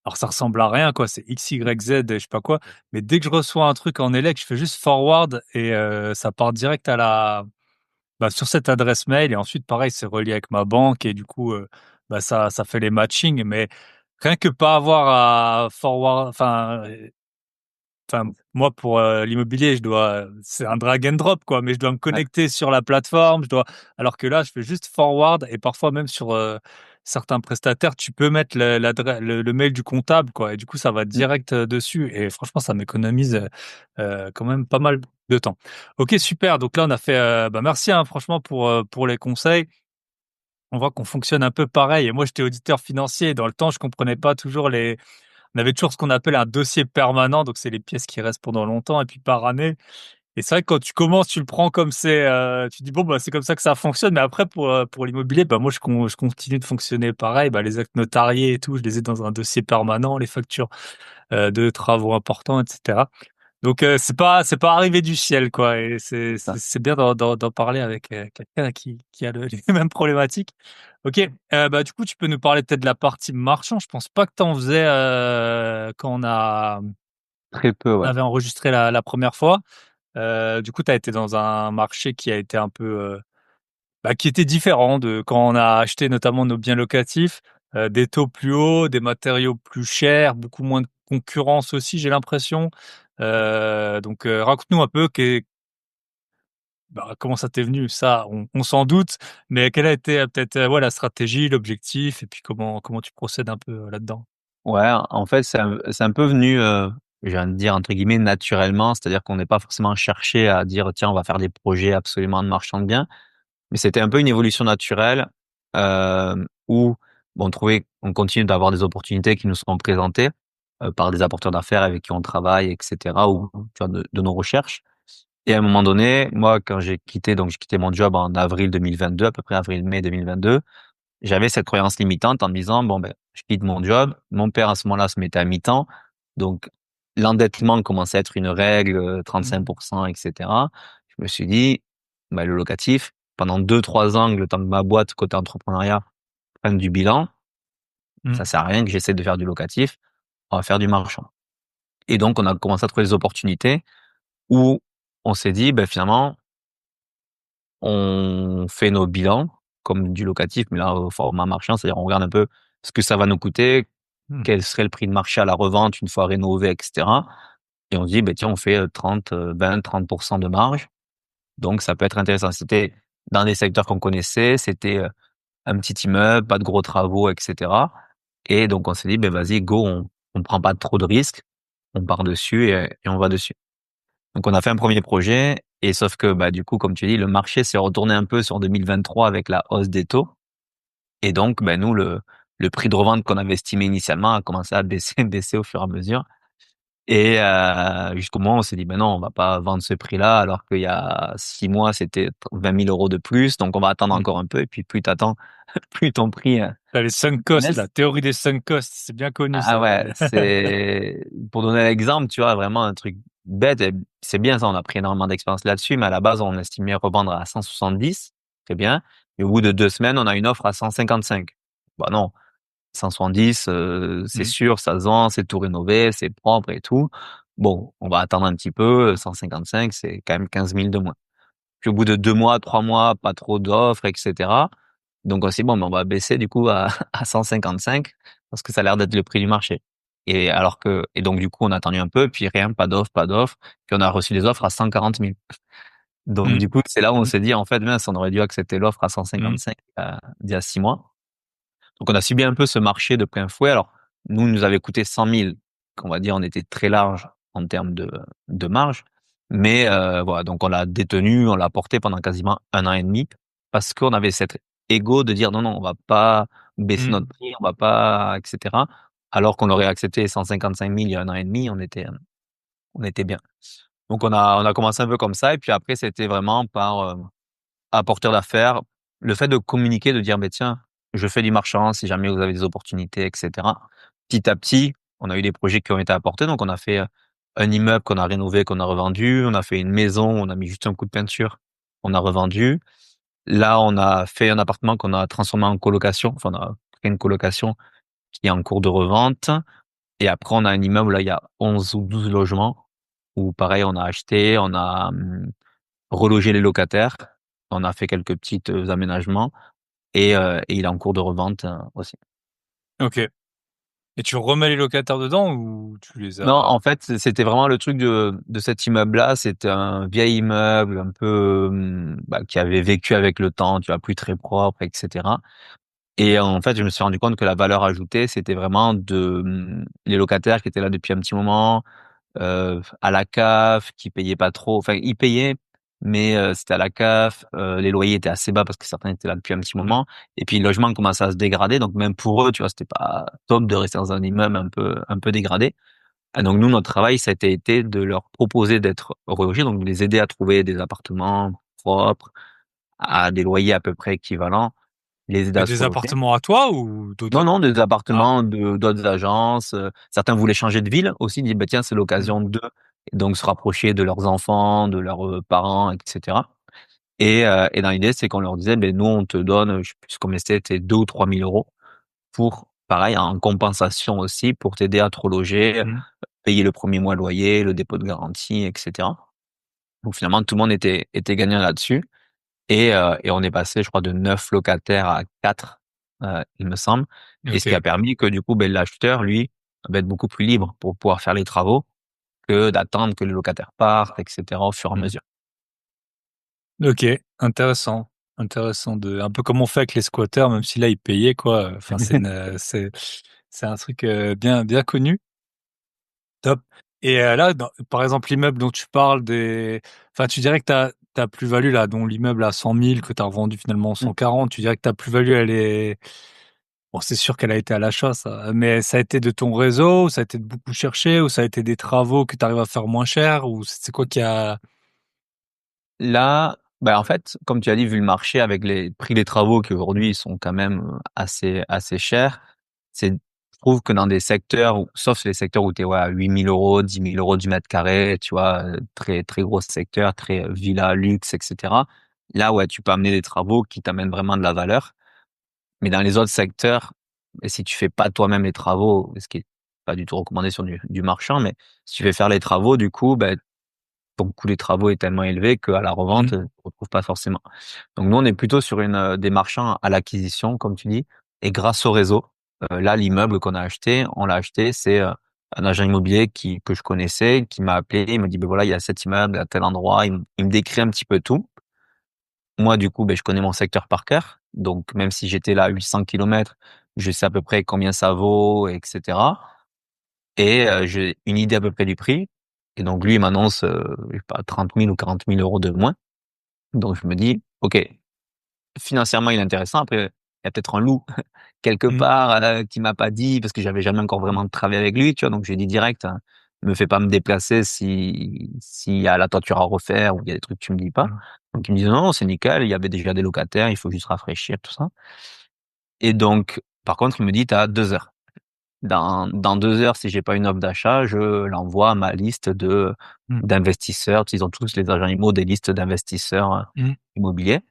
alors ça ressemble à rien quoi, c'est X, Y, Z, je sais pas quoi, mais dès que je reçois un truc en élect, je fais juste forward et ça part direct à la bah, sur cette adresse mail et ensuite pareil, c'est relié avec ma banque et du coup, bah, ça fait les matchings mais rien que pas avoir à forward enfin, moi, pour, l'immobilier, je dois c'est un drag and drop, quoi, mais je dois me Ouais. connecter sur la plateforme, je dois alors que là, je fais juste forward et parfois même sur, certains prestataires, tu peux mettre le mail du comptable, quoi et du coup, ça va Mmh. direct, dessus et franchement, ça m'économise, quand même pas mal de temps. OK, super, donc là, on a fait, bah, merci, hein, franchement pour les conseils. On voit qu'on fonctionne un peu pareil et moi, j'étais auditeur financier et dans le temps, je comprenais pas toujours les on avait toujours ce qu'on appelle un dossier permanent, donc c'est les pièces qui restent pendant longtemps et puis par année et c'est vrai que quand tu commences, tu le prends comme c'est, tu dis: «Bon, bah, c'est comme ça que ça fonctionne», mais après pour l'immobilier, bah, moi je continue de fonctionner pareil, bah, les actes notariés et tout, je les ai dans un dossier permanent, les factures, de travaux importants et cetera. Donc c'est pas arrivé du ciel, quoi et c'est Ça. c'est c'est bien d'en parler avec, quelqu'un qui a les mêmes problématiques. OK, bah, du coup, tu peux nous parler peut-être de la partie marchand? Je pense pas que tu en faisais, quand Très peu, on ouais. avait enregistré la 1re fois. Du coup, tu as été dans un marché qui a été un peu, bah, qui était différent de quand on a acheté notamment nos biens locatifs, des taux plus hauts, des matériaux plus chers, beaucoup moins de concurrence aussi, j'ai l'impression. Donc, raconte-nous un peu bah, comment ça t'est venu? Ça, on s'en doute, mais quelle a été, peut-être, ouais, la stratégie, l'objectif et puis comment tu procèdes un peu, là-dedans? Ouais, en fait, c'est un peu venu, j'ai envie de dire entre guillemets «naturellement», c'est-à-dire qu'on n'est pas forcément cherché à dire: «Tiens, on va faire des projets absolument de marchand de biens». Mais c'était un peu une évolution naturelle, où bon, on continue d'avoir des opportunités qui nous seront présentées, par des apporteurs d'affaires avec qui on travaille et cetera ou tu vois, de nos recherches et à un moment donné, moi, quand j'ai quitté mon job en avril 2022, à peu près avril-mai 2022. J'avais cette croyance limitante en me disant: «Bon, ben, je quitte mon job». Mon père, à ce moment-là, se mettait à mi-temps, donc l'endettement commençait à être une règle, Mmh. 35 et cetera. Je me suis dit: «Bah, le locatif, pendant 2-3 ans, le temps que ma boîte côté entrepreneuriat prenne du bilan, ça Mmh. sert à rien que j'essaie de faire du locatif, on va faire du marchand» et donc on a commencé à trouver des opportunités où on s'est dit: «Beh, finalement, on fait nos bilans comme du locatif, mais là, au format marchand, c'est-à-dire on regarde un peu ce que ça va nous coûter, Mmh. quel serait le prix de marché à la revente une fois rénové et cetera et on se dit: «Beh, tiens, on fait, 30, 20-30 de marge, donc ça peut être intéressant». C'était dans des secteurs qu'on connaissait, c'était, un petit immeuble, pas de gros travaux et cetera et donc on s'est dit: «Beh, vas-y, go, on prend pas trop de risques, on part dessus et on va dessus». Donc on a fait un premier projet et sauf que, bah, du coup, comme tu dis, le marché s'est retourné un peu sur 2023 avec la hausse des taux et donc, bah, nous, le prix de revente qu'on avait estimé initialement a commencé à baisser, baisser au fur et à mesure et jusqu'au moment où on s'est dit: «Ben non, on va pas vendre ce prix-là alors qu'il y a 6 mois, c'était 20 000 € de plus, donc on va attendre Mmh. encore un peu» et puis plus tu attends, plus ton prix, Tu les sunk costs, baisse. la théorie des sunk costs, c'est bien connu ça. Ah ouais, c'est pour donner l'exemple, tu vois, vraiment un truc bête et c'est bien ça, on a pris énormément d'expérience là-dessus, mais à la base, on estimait revendre à 170, très bien et au bout de 2 semaines, on a une offre à 155. Bah non, 170, c'est Mmh. sûr, ça se vend, c'est tout rénové, c'est propre et tout. Bon, on va attendre un petit peu, 155, c'est quand même 15 000 de moins. Puis au bout de 2 mois, 3 mois, pas trop d'offres et cetera. Donc on s'est dit: «Bon, ben, on va baisser du coup à à 155 parce que ça a l'air d'être le prix du marché» et donc du coup, on a attendu un peu, puis rien, pas d'offre, pas d'offre. Puis on a reçu des offres à 140 000. Donc Mmh. du coup, c'est là où on Mmh. s'est dit: «En fait, mince, on aurait dû accepter l'offre à Mmh. 155, d'il y a 6 mois». Donc on a subi un peu ce marché de plein fouet. Alors nous, il nous avait coûté 100 000, qu'on va dire on était très large en termes de marge. Mais voilà, donc on l'a détenu, on l'a porté pendant quasiment 1 an et demi parce qu'on avait cet ego de dire: «Non, non, on va pas baisser Mmh. notre prix, on va pas» et cetera. Alors qu'on aurait accepté 155 000 il y a 1 an et demi, on était bien. Donc on a commencé un peu comme ça et puis après c'était vraiment par, apporteur d'affaires, le fait de communiquer, de dire: «Beh, tiens, je fais du marchand, si jamais vous avez des opportunités» et cetera. Petit à petit, on a eu des projets qui ont été apportés, donc on a fait, un immeuble qu'on a rénové, qu'on a revendu. On a fait une maison, on a mis juste un coup de peinture, on a revendu. Là, on a fait un appartement qu'on a transformé en colocation, enfin, on a fait une colocation qui est en cours de revente. Et après, on a un immeuble, là, il y a 11 ou 12 logements, où pareil, on a acheté, on a relogé les locataires, on a fait quelques petits aménagements, et il est en cours de revente aussi. OK. Et tu remets les locataires dedans ou tu les Non, as en fait, c'était vraiment le truc de cet immeuble-là. C'était un vieil immeuble, un peu, qui avait vécu avec le temps, tu vois, plus très propre, etc. Et en fait, je me suis rendu compte que la valeur ajoutée, c'était vraiment les locataires qui étaient là depuis un petit moment, à la CAF, qui payaient pas trop. Enfin, ils payaient, mais c'était à la CAF. Les loyers étaient assez bas parce que certains étaient là depuis un petit mmh, moment. Et puis, le logement commençait à se dégrader. Donc, même pour eux, tu vois, c'était pas top de rester dans un immeuble un peu dégradé. Ah, donc nous, notre travail, ça a été de leur proposer d'être relogés, donc de les aider à trouver des appartements propres, à des loyers à peu près équivalents, les aider mais à se des reloger. appartements à toi ou d'autres? Non, non, des Ah, appartements de d'autres agences. Certains voulaient changer de ville aussi, ils disaient bah tiens, c'est mmh, l'occasion de et donc se rapprocher de leurs enfants, de leurs parents, etc. Et dans l'idée, c'est qu'on leur disait, ben nous, on te donne, je sais plus combien c'était 2 ou 3 000 euros pour, pareil, en compensation aussi, pour t'aider à te reloger, mmh, payer le premier mois de loyer, le dépôt de garantie, etc. Donc finalement, tout le monde était gagnant là-dessus. Et on est passé, je crois, de 9 locataires à 4, il me semble. Et ce qui a OK. permis que du coup, ben, l'acheteur, lui, va être beaucoup plus libre pour pouvoir faire les travaux que d'attendre que les locataires partent, etc., au fur et à Mmh. mesure. OK, intéressant, intéressant de un peu comme on fait avec les squatters, même si là, ils payaient quoi, enfin c'est un truc, bien connu. Top. Et là, par exemple, l'immeuble dont tu parles enfin, tu dirais que ta plus-value là, dont l'immeuble à 100 000 que tu as revendu finalement Mmh. 140, tu dirais que ta plus-value, elle est bon, c'est sûr qu'elle a été à l'achat ça, mais ça a été de ton réseau, ça a été de beaucoup chercher ou ça a été des travaux que tu arrives à faire moins cher ou c'est quoi qui a Là, bah, en fait, comme tu as dit, vu le marché avec les prix des travaux qui mmh, aujourd'hui sont quand même assez chers, je trouve que dans des secteurs, sauf les secteurs où tu es ouais, à 8 000 euros, 10 000 euros du mètre carré, tu vois, très, très gros secteurs, très villa, luxe, etc. Là, ouais, tu peux amener des travaux qui t'amènent vraiment de la valeur. Mais dans les autres secteurs, et si tu fais pas toi-même les travaux, ce qui est pas du tout recommandé sur du marchand, mais si tu fais faire les travaux, du coup, ben, ton coût des travaux est tellement élevé qu'à la revente, mmh, tu retrouves pas forcément. Donc nous, on est plutôt sur des marchands à l'acquisition, comme tu dis, et grâce au réseau. Là, l'immeuble qu'on a acheté, on l'a acheté, c'est un agent immobilier que je connaissais, qui m'a appelé, il m'a dit, ben voilà, il y a cet immeuble à tel endroit, il me décrit un petit peu tout. Moi, du coup, ben, je connais mon secteur par cœur, donc même si j'étais là à 800 kilomètres, je sais à peu près combien ça vaut, etc. Et j'ai une idée à peu près du prix. Et donc lui, il m'annonce, je sais pas, 30 000 ou 40 000 euros de moins. Donc je me dis: «OK, financièrement, il est intéressant». Après, il y a peut-être un loup quelque mmh, part, qui m'a pas dit parce que j'avais jamais encore vraiment travaillé avec lui, tu vois? Donc j'ai dit direct, hein: «Me fais pas me déplacer s'il y a la toiture à refaire ou il y a des trucs que tu me dis pas». mmh, Donc il me dit: «Non, non, c'est nickel, il y avait déjà des locataires, il faut juste rafraîchir, tout ça». Et donc par contre, il me dit: «Tu as 2 heures». Dans 2 heures, si j'ai pas une offre d'achat, je l'envoie à ma liste mmh, d'investisseurs. Tu sais, ils ont tous les agents immo des listes d'investisseurs, mmh, immobiliers.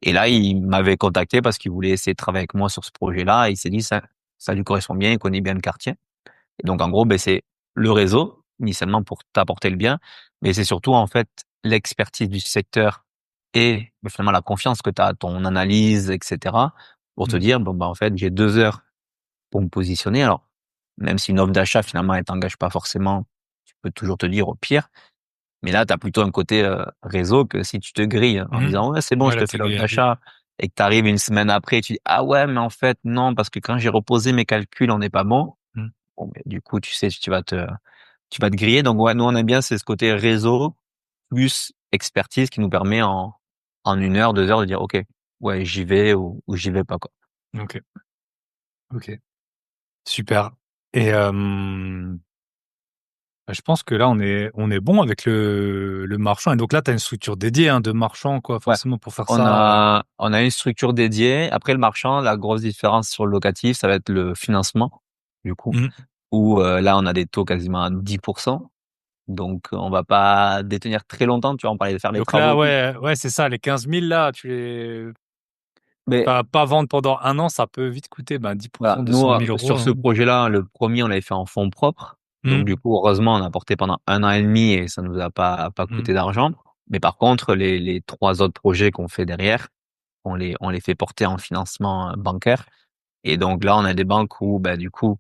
Et là, il m'avait contacté parce qu'il voulait essayer de travailler avec moi sur ce projet-là. Il s'est dit: «Ça lui correspond bien, il connaît bien le quartier». Et donc en gros, ben c'est le réseau, initialement pour t'apporter le bien, mais c'est surtout, en fait, l'expertise du secteur et finalement la confiance que tu as à ton analyse et cetera, pour te mmh, dire: «Bon, bah, en fait, j'ai 2 heures pour me positionner». Alors, même si une offre d'achat finalement elle t'engage pas forcément, tu peux toujours te dire au pire, mais là tu as plutôt un côté, réseau que si tu te grilles en mmh. disant: «Ouais, c'est bon, Ouais, je là, te tu fais es l'offre grillé à vie. d'achat» et que tu arrives une semaine après et tu dis: «Ah ouais, mais en fait non, parce que quand j'ai reposé mes calculs, on n'est pas bon». Mmh, Bon, beh, du coup, tu sais, tu vas te griller. Donc ouais, nous on aime bien, c'est ce côté réseau plus expertise qui nous permet en 1 heure, 2 heures de dire: «OK, ouais, j'y vais ou j'y vais pas, quoi». OK, OK, super. Et bah, je pense que là, on est bon avec le marchand et donc là, tu as une structure dédiée, hein, de marchand, quoi, Ouais, forcément pour faire on ça, a une structure dédiée. Après le marchand, la grosse différence sur le locatif, ça va être le financement, du coup, mmh. où, là, on a des taux quasiment à 10. Donc on va pas détenir très longtemps, tu vois? On parlait de faire les Donc travaux là, et tout. ouais, ouais, c'est ça, les 15 000 là, tu les Mais Pas vendre pendant un an, ça peut vite coûter 10%, voilà, nous, 200 000 euros. sur ce Hein. projet-là, le premier, on l'avait fait en fonds propres. Donc, du Mmh, coup, heureusement, on a porté pendant 1 an et demi et ça nous a pas mmh. coûté d'argent. Mais par contre, les trois autres projets qu'on fait derrière, on les fait porter en financement bancaire. Et donc là, on a des banques où, bah, du coup,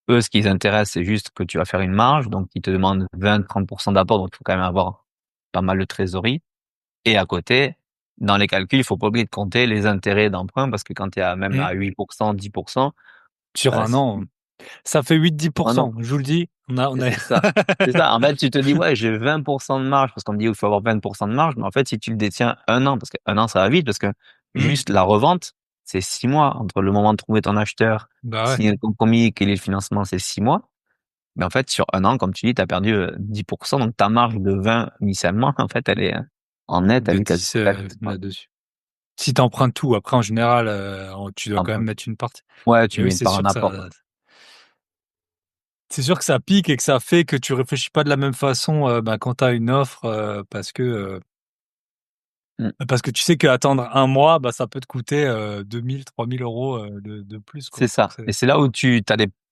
eux, ce qui les intéresse, c'est juste que tu vas faire une marge. Donc, ils te demandent 20-30% d'apport. Donc, il faut quand même avoir pas mal de trésorerie. Et à côté, dans les calculs, il faut pas oublier de compter les intérêts d'emprunt parce que quand tu es même Mmh. à 8%, 10%, Sur un si an, ça fait 8-10%. vraiment, Je vous le dis, on a c'est ça. C'est ça. En fait, tu te dis, ouais, j'ai 20% de marge parce qu'on me dit qu'il faut avoir 20% de marge. Mais en fait, si tu le détiens 1 an, parce qu'un an, ça va vite parce que mmh, juste la revente, c'est 6 mois entre le moment de trouver ton acheteur, bah, ouais, signer le compromis, qu'il ait le financement, c'est 6 mois. Mais en fait, sur 1 an, comme tu dis, tu as perdu 10%. Donc, ta marge de 20 initialement, en fait, elle est en net, de elle est quasi 10 perte, quoi. là-dessus. Si tu empruntes tout, après en général, tu dois quand même Enfin, mettre une partie. ouais, tu Mais oui, mets par un apport. c'est sûr que ça pique et que ça fait que tu réfléchis pas de la même façon, quand tu as une offre, Mm. parce que tu sais qu'attendre un mois, ça peut te coûter, 2 000-3 000 € de plus, quoi. C'est Donc ça. Et c'est là où tu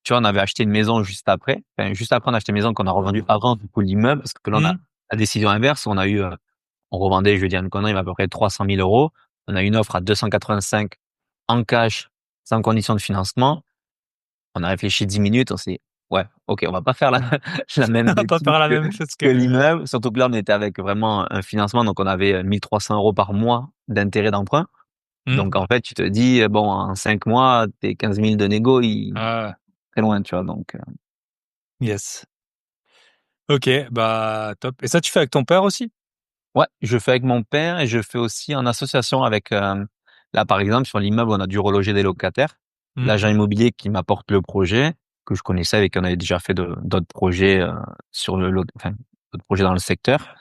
vois, on avait acheté une maison juste après. Enfin, juste après, on a acheté une maison qu'on a revendue avant, du coup, l'immeuble, parce que là, on a mmh, la décision inverse. On revendait, je veux dire une connerie, mais à peu près 300 000 euros. On a une offre à 285 en cash, sans condition de financement. On a réfléchi 10 minutes, on s'est dit, ouais, ok, on va pas faire la, la même on va pas bêtise faire la que, même chose que que l'immeuble. Surtout que là, on était avec vraiment un financement, donc on avait 1 300 euros par mois d'intérêt d'emprunt. mmh, Donc, en fait, tu te dis, bon, en 5 mois, tes 15 000 de négo, ah, très loin, tu vois. Donc, yes. OK, top et ça, tu fais avec ton père aussi? ouais, je fais avec mon père et je fais aussi en association avec, là, par exemple, sur l'immeuble, on a dû reloger des locataires. Mmh, L'agent immobilier qui m'apporte le projet, que je connaissais, avec qui on avait déjà fait d'autres projets, sur enfin, d'autres projets dans le secteur.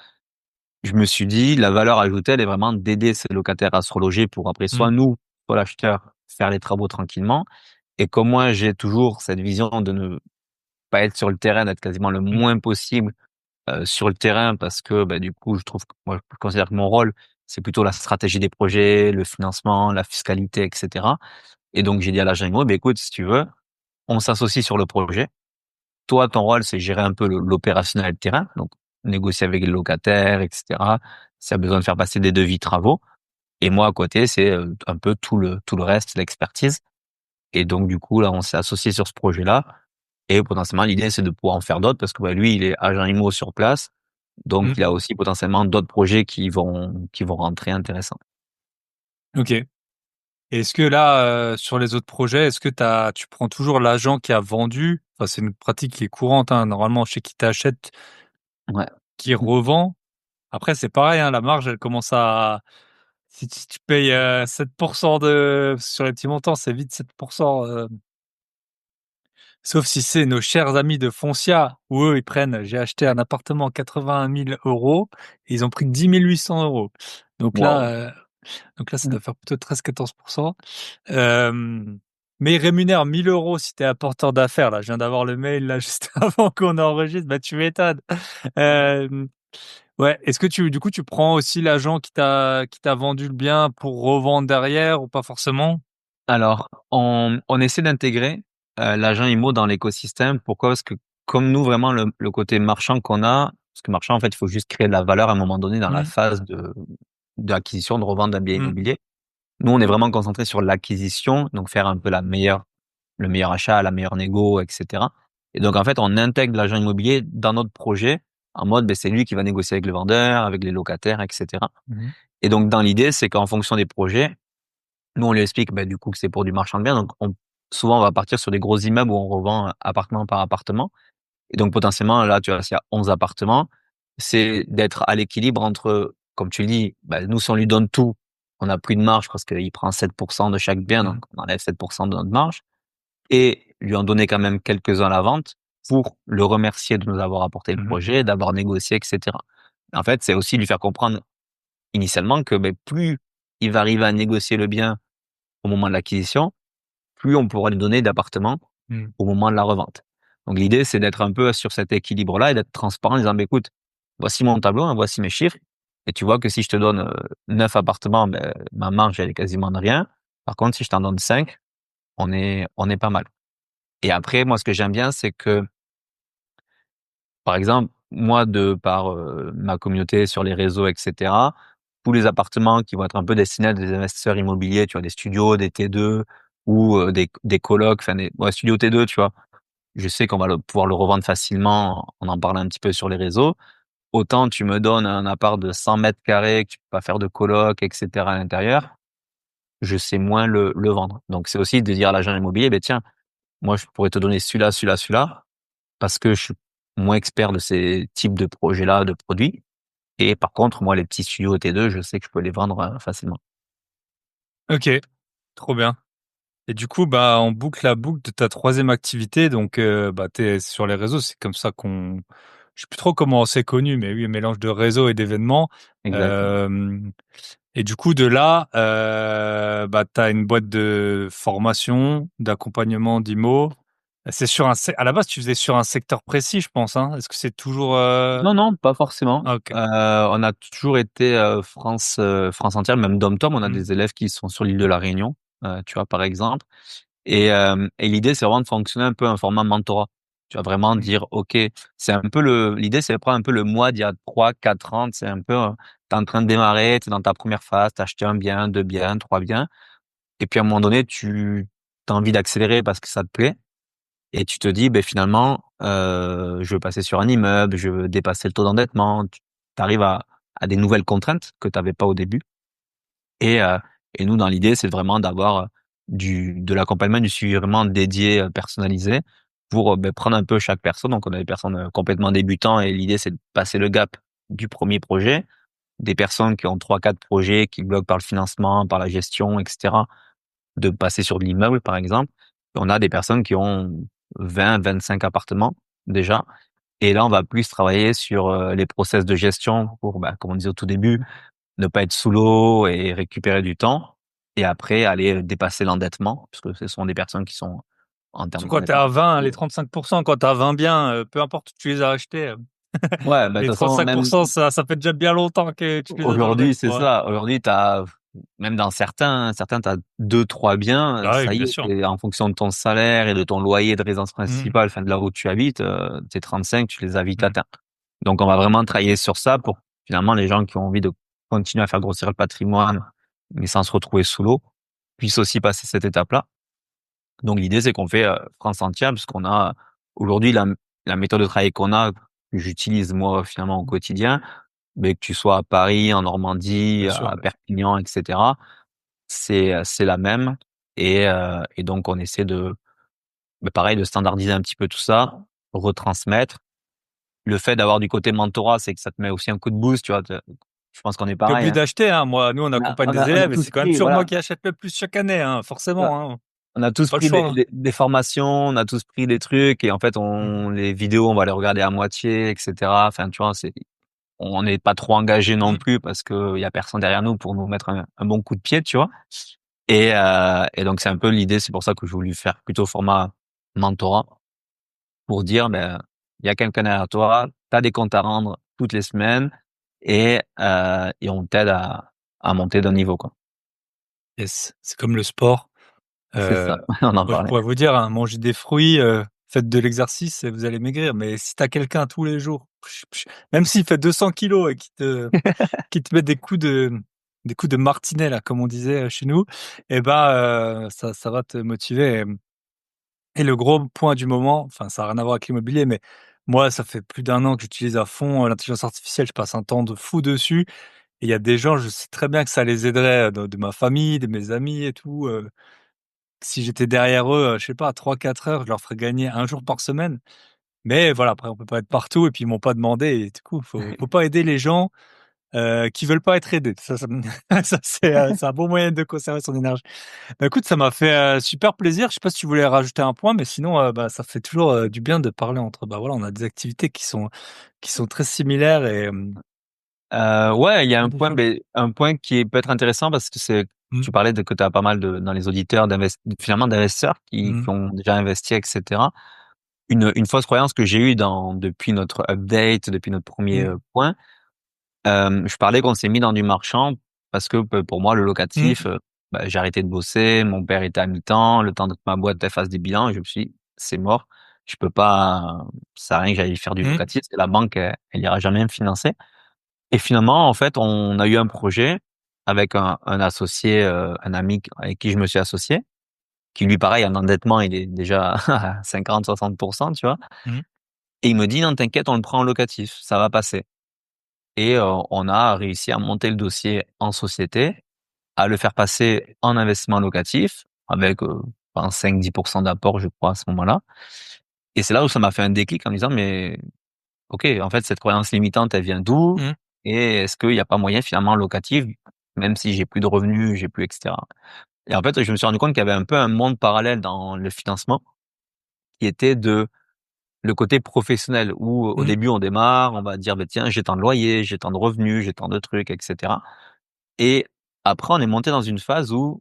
Je me suis dit, la valeur ajoutée, elle est vraiment d'aider ces locataires à se reloger pour après, mmh, soit nous, soit l'acheteur, faire les travaux tranquillement. Et comme moi, j'ai toujours cette vision de ne pas être sur le terrain, d'être quasiment le mmh, moins possible sur le terrain, parce que bah, du coup, je trouve que moi, je considère que mon rôle, c'est plutôt la stratégie des projets, le financement, la fiscalité, etc. Et donc, j'ai dit à l'agent immo, bah, écoute, si tu veux, on s'associe sur le projet. Toi, ton rôle, c'est gérer un peu l'opérationnel de terrain, donc négocier avec les locataires, etc. S'il y a besoin de faire passer des devis travaux. Et moi, à côté, c'est un peu tout le reste, l'expertise. Et donc, du coup, là, on s'est associé sur ce projet-là. Et potentiellement, l'idée, c'est de pouvoir en faire d'autres parce que bah, lui, il est agent IMO sur place. Donc, mmh. il a aussi potentiellement d'autres projets qui vont rentrer intéressants. OK. Est-ce que là, sur les autres projets, est-ce que tu prends toujours l'agent qui a vendu? Enfin, c'est une pratique qui est courante, hein, normalement chez qui t'achète, Ouais. qui Mm. revend. Après, c'est pareil, hein, la marge, elle commence à si tu payes, 7 de sur les petits montants, c'est vite 7 sauf si c'est nos chers amis de Foncia où eux, ils prennent j'ai acheté un appartement 81 000 € et ils ont pris 10 800 €. Donc Wow. là, heu, donc là, ça Mm. doit faire plutôt 13-14. Mais ils rémunèrent 1 000 € si tu es apporteur d'affaires là. Je viens d'avoir le mail là juste avant qu'on enregistre, tu m'étonnes. Hem, ouais, est-ce que du coup, tu prends aussi l'agent qui t'a vendu le bien pour revendre derrière ou pas forcément? Alors, on essaie d'intégrer l'agent IMO dans l'écosystème. Pourquoi? Parce que comme nous, vraiment, le côté marchand qu'on a, parce que marchand, en fait, il faut juste créer de la valeur à un moment donné dans la Mmh, phase d'acquisition, de revente d'un bien mmh, immobilier. Nous, on est vraiment concentré sur l'acquisition, donc faire un peu le meilleur achat, la meilleure négo, etc. Et donc, en fait, on intègre l'agent immobilier dans notre projet en mode, ben, c'est lui qui va négocier avec le vendeur, avec les locataires, etc. mmh, Et donc, dans l'idée, c'est qu'en fonction des projets, nous, on lui explique, ben, du coup, que c'est pour du marchand de biens. Donc, souvent, on va partir sur des gros immeubles où on revend appartement par appartement. Et donc, potentiellement, là, tu vois, s'il y a 11 appartements, c'est d'être à l'équilibre entre, comme tu le dis, ben, nous, si on lui donne tout, on n'a plus de marge parce qu'il prend 7% de chaque bien, mmh, donc on enlève 7% de notre marge et lui en donner quand même quelques-uns à la vente pour le remercier de nous avoir apporté le mmh, projet, d'avoir négocié, etc. En fait, c'est aussi lui faire comprendre initialement que ben, plus il va arriver à négocier le bien au moment de l'acquisition, plus on pourra lui donner d'appartements mmh. au moment de la revente. Donc l'idée, c'est d'être un peu sur cet équilibre-là et d'être transparent en disant, ben, écoute, voici mon tableau, hein, voici mes chiffres, et tu vois que si je te donne 9 appartements, ben, ma marge, elle est quasiment de rien. Par contre, si je t'en donne 5, on est pas mal. Et après, moi, ce que j'aime bien, c'est que, par exemple, moi, de par ma communauté sur les réseaux, etc., tous les appartements qui vont être un peu destinés à des investisseurs immobiliers, tu vois, des studios, des T2 ou des colocs, enfin des studios T2, tu vois, je sais qu'on va pouvoir le revendre facilement en parlant un petit peu sur les réseaux. Autant tu me donnes un appart de 100 mètres carrés que tu peux pas faire de coloc, etc. à l'intérieur, je sais moins le vendre. Donc c'est aussi de dire à l'agent immobilier, ben tiens, moi je pourrais te donner celui-là, celui-là, celui-là, parce que je suis moins expert de ces types de projets-là, de produits. Et par contre, moi, les petits studios T2, je sais que je peux les vendre facilement. OK, trop bien. Et du coup, bah, on boucle la boucle de ta troisième activité, donc bah, tu es sur les réseaux, c'est comme ça qu'on je sais plus trop comment on s'est connus, mais oui, un mélange de réseaux et d'événements. Exactement. Hem Et du coup, de là, bah, tu as une boîte de formation, d'accompagnement d'IMO. C'est sur un sec à la base, tu faisais sur un secteur précis, je pense, hein? Est-ce que c'est toujours, Non, non, pas forcément. ah OK. On a toujours été France entière, même dom-tom. On a Mmh. des élèves qui sont sur l'île de la Réunion, tu vois, par exemple. Et l'idée, c'est vraiment de fonctionner un peu un format mentorat. Tu vas vraiment Mmh. dire, OK, c'est un peu l'idée, c'est de prendre un peu le moi d'il y a 3, 4 ans. C'est un peu, t'es en train de démarrer, t'es dans ta première phase, t'as acheté un bien, 2 biens, 3 biens. Et puis, à un moment donné, tu as envie d'accélérer parce que ça te plaît. Et tu te dis, ben finalement, je veux passer sur un immeuble, je veux dépasser le taux d'endettement. Tu arrives à des nouvelles contraintes que tu n'avais pas au début. Et, euh, et nous, dans l'idée, c'est vraiment d'avoir de l'accompagnement, du suivi vraiment dédié, personnalisé pour ben, prendre un peu chaque personne. Donc, on a des personnes complètement débutants et l'idée, c'est de passer le gap du premier projet. Des personnes qui ont 3, 4 projets, qui bloquent par le financement, par la gestion, etc., de passer sur de l'immeuble, par exemple. On a des personnes qui ont 20, 25 appartements déjà. Et là, on va plus travailler sur les process de gestion pour, bah, comme on disait au tout début, ne pas être sous l'eau et récupérer du temps. Et après, aller dépasser l'endettement, parce que ce sont des personnes qui sont en termes Surtout quand tu es à d'endettement. 20, les 35 quand tu as 20 biens, peu importe où tu les as achetés, Ouais, bah, de les toute façon, 35 même ça fait déjà bien longtemps que tu les as dans le aujourd'hui, game, c'est quoi. ça. Aujourd'hui, même dans certains, t'as 2, 3 biens, Bah oui, ça y bien est, sûr. en fonction de ton salaire et de ton loyer de résidence Mmh. principale, enfin, de là où tu habites, tes 35, tu les as vite Mmh. atteints. Donc, on va vraiment travailler sur ça pour finalement les gens qui ont envie de continuer à faire grossir le patrimoine, mais sans se retrouver sous l'eau, puissent aussi passer cette étape-là. Donc, l'idée, c'est qu'on fait France entière, puisqu'on a aujourd'hui la méthode de travail qu'on a, que j'utilise moi finalement au quotidien, mais que tu sois à Paris, en Bien Normandie, sûr, à bien sûr. Perpignan, etc., c'est la même. Et donc, on essaie pareil, de standardiser un petit peu tout ça, retransmettre. Le fait d'avoir du côté mentorat, c'est que ça te met aussi un coup de boost, tu vois. Je pense qu'on est Tu es pareil, obligé hein. d'acheter, hein. Moi, nous, on accompagne des On a élèves et tous c'est quand même pris, toujours moi voilà. qui achète le plus chaque année, hein, forcément, hein. On a tous Pas le pris choix, hein. des formations, on a tous pris des trucs et en fait, Mmh. les vidéos, on va les regarder à moitié, etc. Enfin, tu vois, on n'est pas trop engagé non Mmh. plus parce que il y a personne derrière nous pour nous mettre un bon coup de pied, tu vois. Et donc, c'est un peu l'idée, c'est pour ça que je voulais faire plutôt format mentorat pour dire, ben, il y a quelqu'un derrière toi, tu as des comptes à rendre toutes les semaines et on t'aide à monter d'un niveau, quoi. Yes, c'est comme le sport. C'est Heu, ça, on en Moi, je parlait. pourrais vous dire, hein, mangez des fruits, faites de l'exercice et vous allez maigrir. Mais si tu as quelqu'un tous les jours, même s'il fait 200 kilos et qui te met des coups de martinet là, comme on disait, chez nous, et bah, ça va te motiver. Et le gros point du moment, enfin, ça a rien à voir avec l'immobilier, mais moi, ça fait plus d'1 an que j'utilise à fond, l'intelligence artificielle. Je passe un temps de fou dessus et il y a des gens, je sais très bien que ça les aiderait, de ma famille, de mes amis et tout, si j'étais derrière eux, je sais pas, 3, 4 heures, je leur ferais gagner 1 jour par semaine. Mais voilà, après on peut pas être partout et puis ils m'ont pas demandé et du coup, faut pas aider les gens, qui veulent pas être aidés. Ça me ça c'est un bon moyen de conserver son énergie. Bah, écoute, ça m'a fait, super plaisir. Je sais pas si tu voulais rajouter un point, mais sinon, bah, ça fait toujours, du bien de parler entre bah, voilà, on a des activités qui sont très similaires et Ouais, il y a plein un point, d'échanges. mais un point qui peut être intéressant parce que Mmh, tu parlais de que tu as pas mal dans les auditeurs finalement d'investisseurs qui mmh, ont déjà investi, etc. Une fausse croyance que j'ai eue depuis notre update, depuis notre premier mmh, point. Je parlais qu'on s'est mis dans du marchand parce que pour moi, le mmh, locatif, j'ai arrêté de bosser, mon père était à mi-temps, le temps que ma boîte elle fasse des bilans, et je me suis dit: «C'est mort, je peux pas, ça sert à rien que j'aille faire du Mmh. locatif, et la banque elle ira jamais me financer». Et finalement, en fait, on a eu un projet avec un associé, un ami avec qui je me suis associé, qui lui pareil en endettement, il est déjà à 50-60, tu vois? Mmh. Et il me dit: «Non, t'inquiète, on le prend en locatif, ça va passer». Et on a réussi à monter le dossier en société, à le faire passer en investissement locatif avec, ben 5-10 d'apport, je crois, à ce moment-là. Et c'est là où ça m'a fait un déclic en me disant: «Mais OK, en fait, cette croyance limitante, elle vient d'où? Mmh. Et est-ce qu'il y a pas moyen finalement locatif, même si j'ai plus de revenus, j'ai plus et cetera?» Et en fait, je me suis rendu compte qu'il y avait un peu un monde parallèle dans le financement, qui était le côté professionnel où au Mmh. début on démarre, on va dire: «Beh, tiens, j'ai tant de loyer, j'ai tant de revenus, j'ai tant de trucs» et cetera. Et après on est monté dans une phase où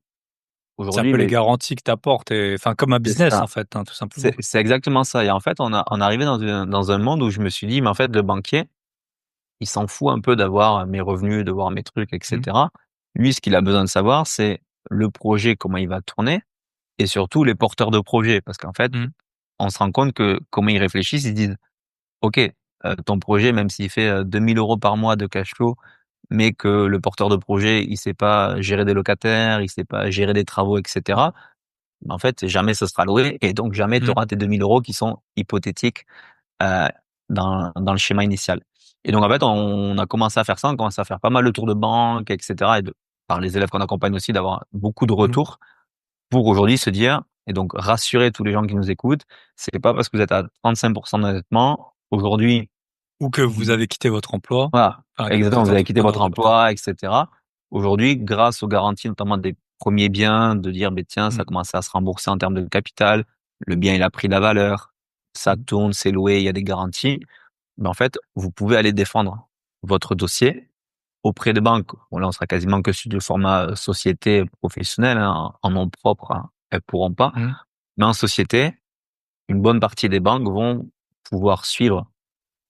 C'est un aujourd'hui peu les les garanties que tu apportes et enfin, comme un c'est business, ça, en fait, hein, tout c'est simplement. c'est exactement ça. Et en fait on est arrivé dans un monde où je me suis dit: «Mais en fait le banquier, il s'en fout un peu d'avoir mes revenus, de voir mes trucs et Mmh. cetera. Lui, ce qu'il a besoin de savoir, c'est le projet, comment il va tourner, et surtout les porteurs de projet». Parce qu'en fait, Mmh. on se rend compte que comment ils réfléchissent, ils disent: «OK, ton projet, même s'il fait, 2 000 € par mois de cash flow, mais que le porteur de projet, il sait pas gérer des locataires, il sait pas gérer des travaux et cetera, bah, en fait, jamais ce sera loué, et donc jamais tu Mmh. auras tes 2 000 € qui sont hypothétiques, heu, dans le schéma initial». Et donc en fait, on a commencé à faire ça, on commence à faire pas mal de tours de banque et cetera, et de par les élèves qu'on accompagne aussi, d'avoir beaucoup de Mmh. retours pour aujourd'hui se dire, et donc rassurer tous les gens qui nous écoutent, c'est pas parce que vous êtes à 35 d'endettement aujourd'hui. Ou que vous avez quitté votre emploi, Voilà, enfin, que vous exactement, êtes vous avez quitté entrepreneur votre de plus. emploi et cetera. Aujourd'hui, grâce aux garanties notamment des premiers biens, de dire: «Beh, tiens, ça Mmh. commence à se rembourser en termes de capital, le bien il a pris de la valeur, ça Mmh. tourne, c'est loué, il y a des garanties». Mais en fait, vous pouvez aller défendre votre dossier auprès des banques. Bon là, on sera quasiment que sur du format, société professionnelle, hein, en nom propre, hein, elles pourront pas. Mmh. Mais en société, une bonne partie des banques vont pouvoir suivre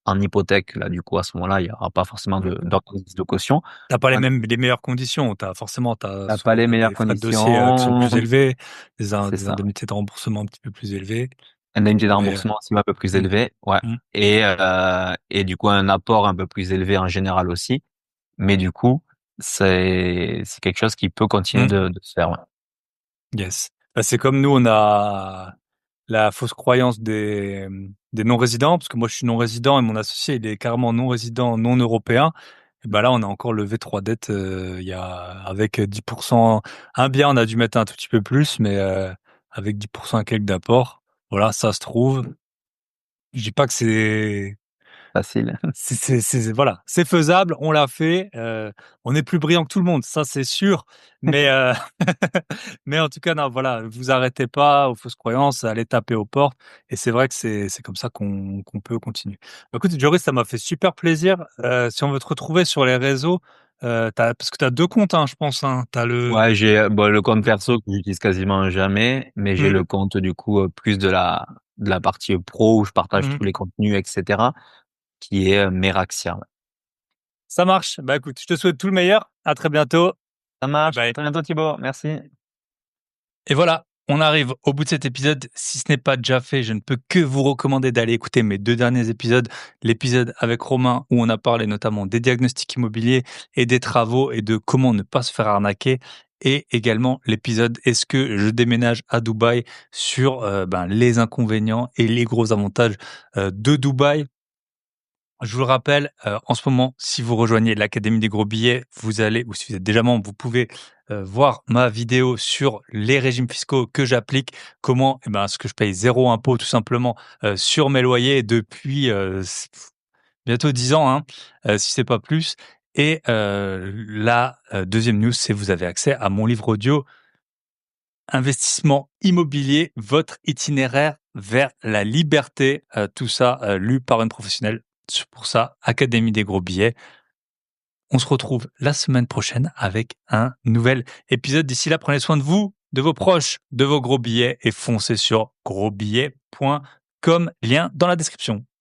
en hypothèque. Là, du coup, à ce moment-là, il y aura pas forcément d'organisme de caution. Tu pas Un les meilleures conditions. Tu forcément, tu as Tu pas souvent les meilleures des frais de dossier, qui sont conditions, plus élevés, c'est des ça. indemnités de remboursement un petit peu plus élevées, Indemnité de mais remboursement aussi un peu plus mmh. élevée, ouais. Mmh. Et du coup, un apport un peu plus élevé en général aussi. Mais du coup, c'est quelque chose qui peut continuer Mmh. de se faire, ouais. Yes. Bah, c'est comme nous, on a la fausse croyance des non-résidents, parce que moi, je suis non-résident et mon associé, il est carrément non-résident, non européen. Et bah, là, on a encore levé 3 dettes, il y a avec 10 un bien, on a dû mettre un tout petit peu plus, mais avec 10 et quelques d'apport. Voilà, ça se trouve. Je dis pas que Facile. c'est voilà, c'est faisable, on l'a fait, on est plus brillant que tout le monde, ça c'est sûr, mais mais en tout cas, non, voilà, vous arrêtez pas aux fausses croyances, allez taper aux portes et c'est vrai que c'est comme ça qu'on peut continuer. Bah, écoute, Joris, ça m'a fait super plaisir, si on veut te retrouver sur les réseaux, parce que tu as 2 comptes, hein, je pense, hein? Tu as le Ouais, j'ai, bon, le compte perso que j'utilise quasiment jamais, mais j'ai mmh, le compte du coup, plus de la partie, pro, où je partage mmh, tous les contenus et cetera, qui est, Meraxia, ouais. ça marche. Bah, écoute, je te souhaite tout le meilleur, à très bientôt. Ça Bye marche. À bye. très bientôt Thibaut, merci. Et voilà, on arrive au bout de cet épisode. Si ce n'est pas déjà fait, je ne peux que vous recommander d'aller écouter mes 2 derniers épisodes. L'épisode avec Romain où on a parlé notamment des diagnostics immobiliers et des travaux et de comment ne pas se faire arnaquer et également l'épisode «Est-ce que je déménage à Dubaï?» sur, les inconvénients et les gros avantages, de Dubaï. Je vous le rappelle, en ce moment, si vous rejoignez l'Académie des gros billets, vous allez ou si vous êtes déjà membre, vous pouvez, voir ma vidéo sur les régimes fiscaux que j'applique. Comment, ce que je paye zéro impôt tout simplement, sur mes loyers depuis, bientôt 10 ans, hein, si c'est pas plus et la, 2e news, c'est vous avez accès à mon livre audio Investissement immobilier, votre itinéraire vers la liberté, tout ça, lu par une professionnelle. C'est pour ça, Académie des gros billets. On se retrouve la semaine prochaine avec un nouvel épisode. D'ici là, prenez soin de vous, de vos proches, de vos gros billets et foncez sur grosbillets.com, lien dans la description.